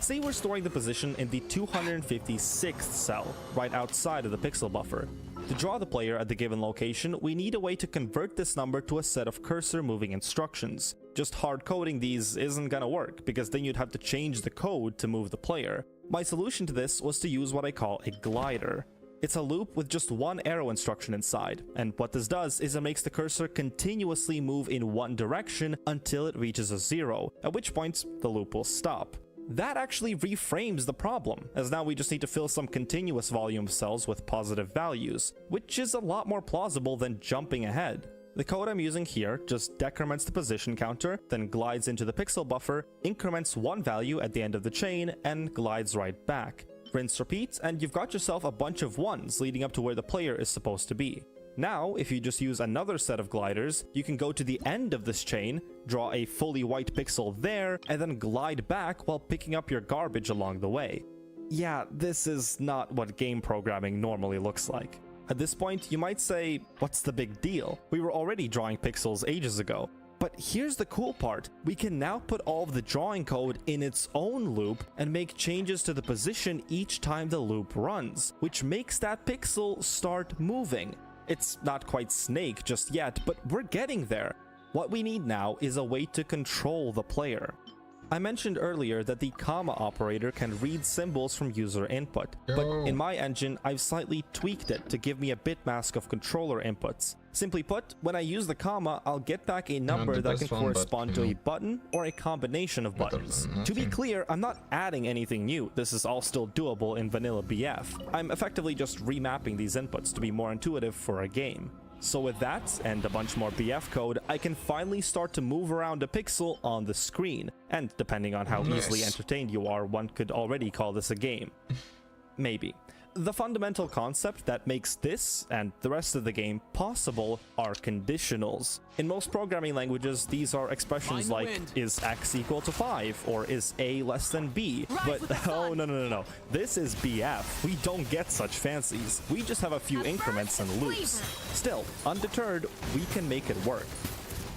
Say we're storing the position in the 256th cell, right outside of the pixel buffer. To draw the player at the given location, we need a way to convert this number to a set of cursor moving instructions. Just hard coding these isn't gonna work, because then you'd have to change the code to move the player. My solution to this was to use what I call a glider. It's a loop with just one arrow instruction inside, and what this does is it makes the cursor continuously move in one direction until it reaches a 0, at which point the loop will stop. That actually reframes the problem, as now we just need to fill some continuous volume of cells with positive values, which is a lot more plausible than jumping ahead. The code I'm using here just decrements the position counter, then glides into the pixel buffer, increments one value at the end of the chain, and glides right back. Rinse, repeat, and you've got yourself a bunch of ones leading up to where the player is supposed to be. Now, if you just use another set of gliders, you can go to the end of this chain, draw a fully white pixel there, and then glide back while picking up your garbage along the way. Yeah, this is not what game programming normally looks like. At this point, you might say, what's the big deal? We were already drawing pixels ages ago. But here's the cool part, we can now put all of the drawing code in its own loop and make changes to the position each time the loop runs, which makes that pixel start moving. It's not quite Snake just yet, but we're getting there. What we need now is a way to control the player. I mentioned earlier that the comma operator can read symbols from user input, but in my engine, I've slightly tweaked it to give me a bit mask of controller inputs. Simply put, when I use the comma, I'll get back a number that can correspond to a button or a combination of buttons. To be clear, I'm not adding anything new. This is all still doable in vanilla BF. I'm effectively just remapping these inputs to be more intuitive for a game. So with that, and a bunch more BF code, I can finally start to move around a pixel on the screen. And depending on how easily entertained you are, one could already call this a game. Maybe. The fundamental concept that makes this and the rest of the game possible are conditionals. In most programming languages, these are expressions like, is x equal to 5, or is a less than b. But oh no. This is BF. We don't get such fancies. We just have a few increments and loops. Still, undeterred, we can make it work.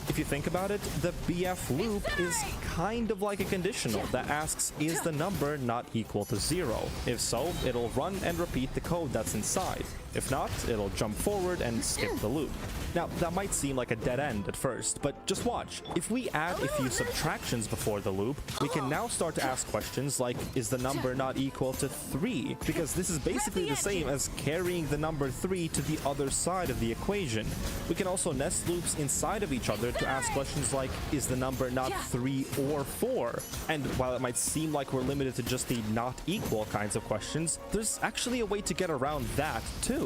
If you think about it, the BF loop is kind of like a conditional that asks, is the number not equal to 0? If so, it'll run and repeat the code that's inside. If not, it'll jump forward and skip the loop. Now, that might seem like a dead end at first, but just watch. If we add a few subtractions before the loop, we can now start to ask questions like, is the number not equal to 3? Because this is basically the same as carrying the number 3 to the other side of the equation. We can also nest loops inside of each other to ask questions like, is the number not 3 or 4? And while it might seem like we're limited to just the not equal kinds of questions, there's actually a way to get around that too.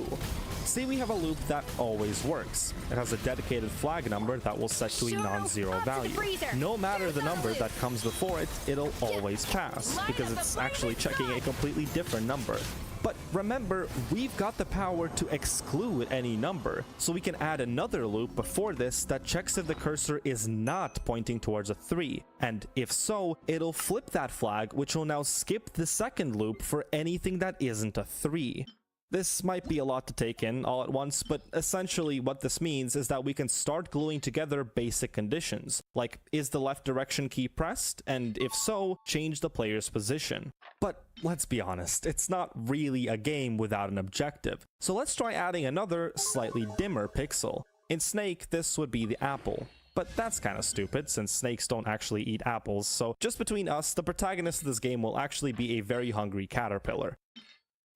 See, we have a loop that always works. It has a dedicated flag number that will set to a non-zero value. No matter the number that comes before it, it'll always pass, because it's actually checking a completely different number. But remember, we've got the power to exclude any number, so we can add another loop before this that checks if the cursor is not pointing towards a 3, and if so, it'll flip that flag, which will now skip the second loop for anything that isn't a 3. This might be a lot to take in all at once, but essentially what this means is that we can start gluing together basic conditions, like is the left direction key pressed, and if so, change the player's position. But let's be honest, it's not really a game without an objective, so let's try adding another, slightly dimmer pixel. In Snake, this would be the apple. But that's kind of stupid, since snakes don't actually eat apples, so just between us, the protagonist of this game will actually be a very hungry caterpillar.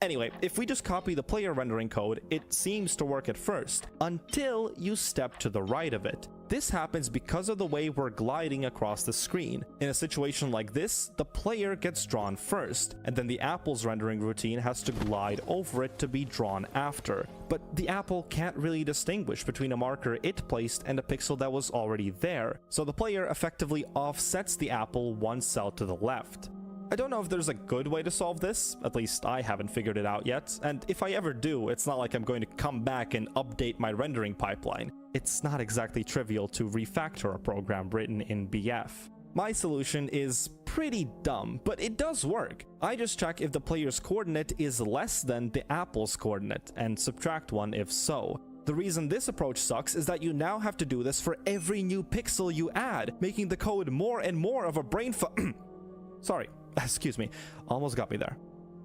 Anyway, if we just copy the player rendering code, it seems to work at first, until you step to the right of it. This happens because of the way we're gliding across the screen. In a situation like this, the player gets drawn first, and then the apple's rendering routine has to glide over it to be drawn after. But the apple can't really distinguish between a marker it placed and a pixel that was already there, so the player effectively offsets the apple one cell to the left. I don't know if there's a good way to solve this, at least I haven't figured it out yet, and if I ever do, it's not like I'm going to come back and update my rendering pipeline. It's not exactly trivial to refactor a program written in BF. My solution is pretty dumb, but it does work. I just check if the player's coordinate is less than the apple's coordinate, and subtract one if so. The reason this approach sucks is that you now have to do this for every new pixel you add, making the code more and more of a brain Sorry, excuse me, almost got me there.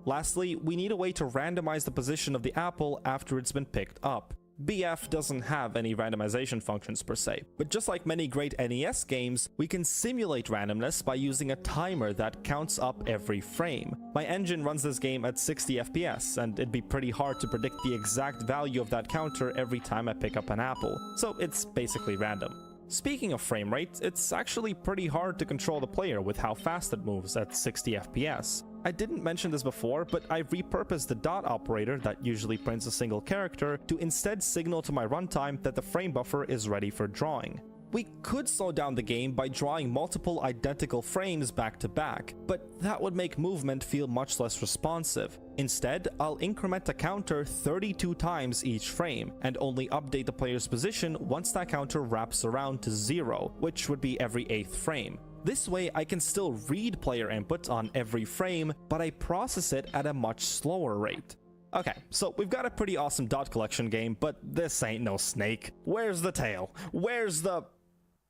Lastly, we need a way to randomize the position of the apple after it's been picked up. BF doesn't have any randomization functions per se, but just like many great NES games, we can simulate randomness by using a timer that counts up every frame. My engine runs this game at 60 FPS, and it'd be pretty hard to predict the exact value of that counter every time I pick up an apple, so it's basically random. Speaking of frame rate, it's actually pretty hard to control the player with how fast it moves at 60 FPS. I didn't mention this before, but I repurposed the dot operator that usually prints a single character to instead signal to my runtime that the frame buffer is ready for drawing. We could slow down the game by drawing multiple identical frames back to back, but that would make movement feel much less responsive. Instead, I'll increment the counter 32 times each frame, and only update the player's position once that counter wraps around to 0, which would be every 8th frame. This way, I can still read player input on every frame, but I process it at a much slower rate. Okay, so we've got a pretty awesome dot collection game, but this ain't no Snake. Where's the tail? Where's the...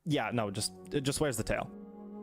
Yeah, no, just where's the tail?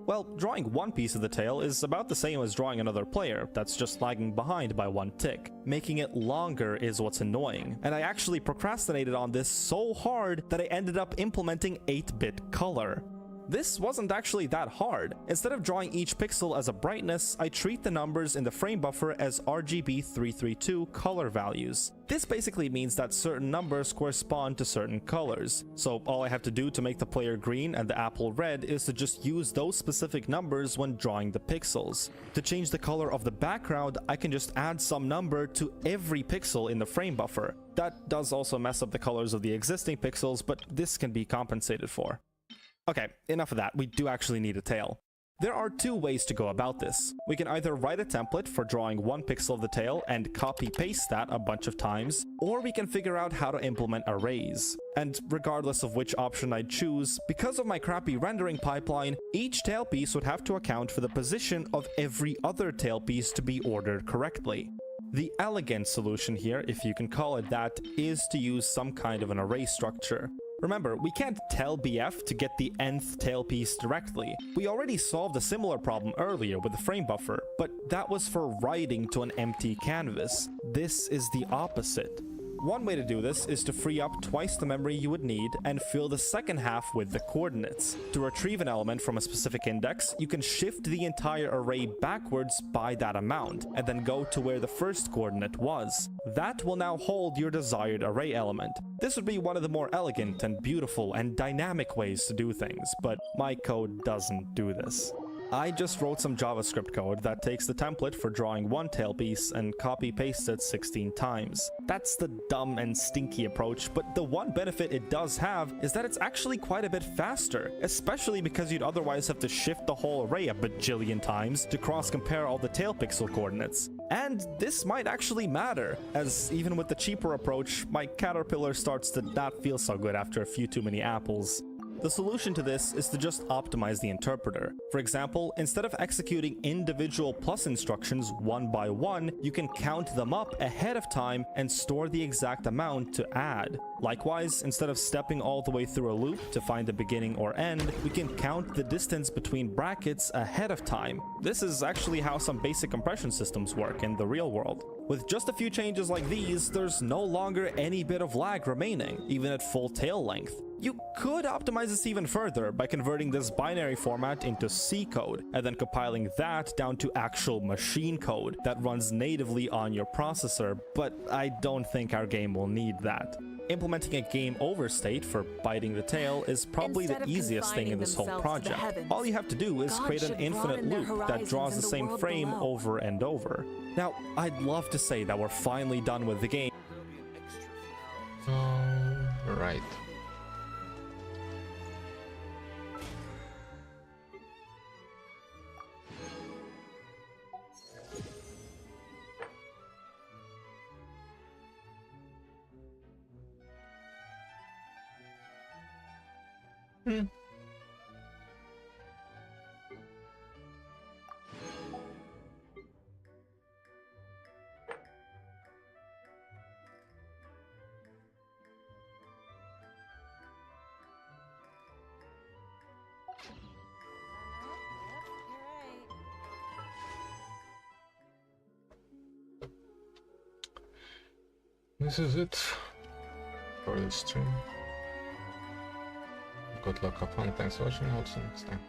Well, drawing one piece of the tail is about the same as drawing another player that's just lagging behind by one tick. Making it longer is what's annoying, and I actually procrastinated on this so hard that I ended up implementing 8-bit color. This wasn't actually that hard. Instead of drawing each pixel as a brightness, I treat the numbers in the frame buffer as RGB 332 color values. This basically means that certain numbers correspond to certain colors. So all I have to do to make the player green and the apple red is to just use those specific numbers when drawing the pixels. To change the color of the background, I can just add some number to every pixel in the frame buffer. That does also mess up the colors of the existing pixels, but this can be compensated for. Okay, enough of that, we do actually need a tail. There are two ways to go about this. We can either write a template for drawing one pixel of the tail and copy-paste that a bunch of times, or we can figure out how to implement arrays. And regardless of which option I choose, because of my crappy rendering pipeline, each tail piece would have to account for the position of every other tail piece to be ordered correctly. The elegant solution here, if you can call it that, is to use some kind of an array structure. Remember, we can't tell BF to get the nth tail piece directly. We already solved a similar problem earlier with the frame buffer, but that was for writing to an empty canvas. This is the opposite. One way to do this is to free up twice the memory you would need and fill the second half with the coordinates. To retrieve an element from a specific index, you can shift the entire array backwards by that amount, and then go to where the first coordinate was. That will now hold your desired array element. This would be one of the more elegant and beautiful and dynamic ways to do things, but my code doesn't do this. I just wrote some JavaScript code that takes the template for drawing one tail piece and copy-pastes it 16 times. That's the dumb and stinky approach, but the one benefit it does have is that it's actually quite a bit faster, especially because you'd otherwise have to shift the whole array a bajillion times to cross-compare all the tail pixel coordinates. And this might actually matter, as even with the cheaper approach, my caterpillar starts to not feel so good after a few too many apples. The solution to this is to just optimize the interpreter. For example, instead of executing individual plus instructions one by one, you can count them up ahead of time and store the exact amount to add. Likewise, instead of stepping all the way through a loop to find the beginning or end, we can count the distance between brackets ahead of time. This is actually how some basic compression systems work in the real world. With just a few changes like these, there's no longer any bit of lag remaining, even at full tail length. You could optimize this even further by converting this binary format into C code, and then compiling that down to actual machine code that runs natively on your processor, but I don't think our game will need that. Implementing a game over state for biting the tail is probably the easiest thing in this whole project. All you have to do is create an infinite loop that draws the same frame over and over. Now, I'd love to say that we're finally done with the game. Right. This is it for this stream. Good luck, have fun, thanks for watching, I'll see you next time.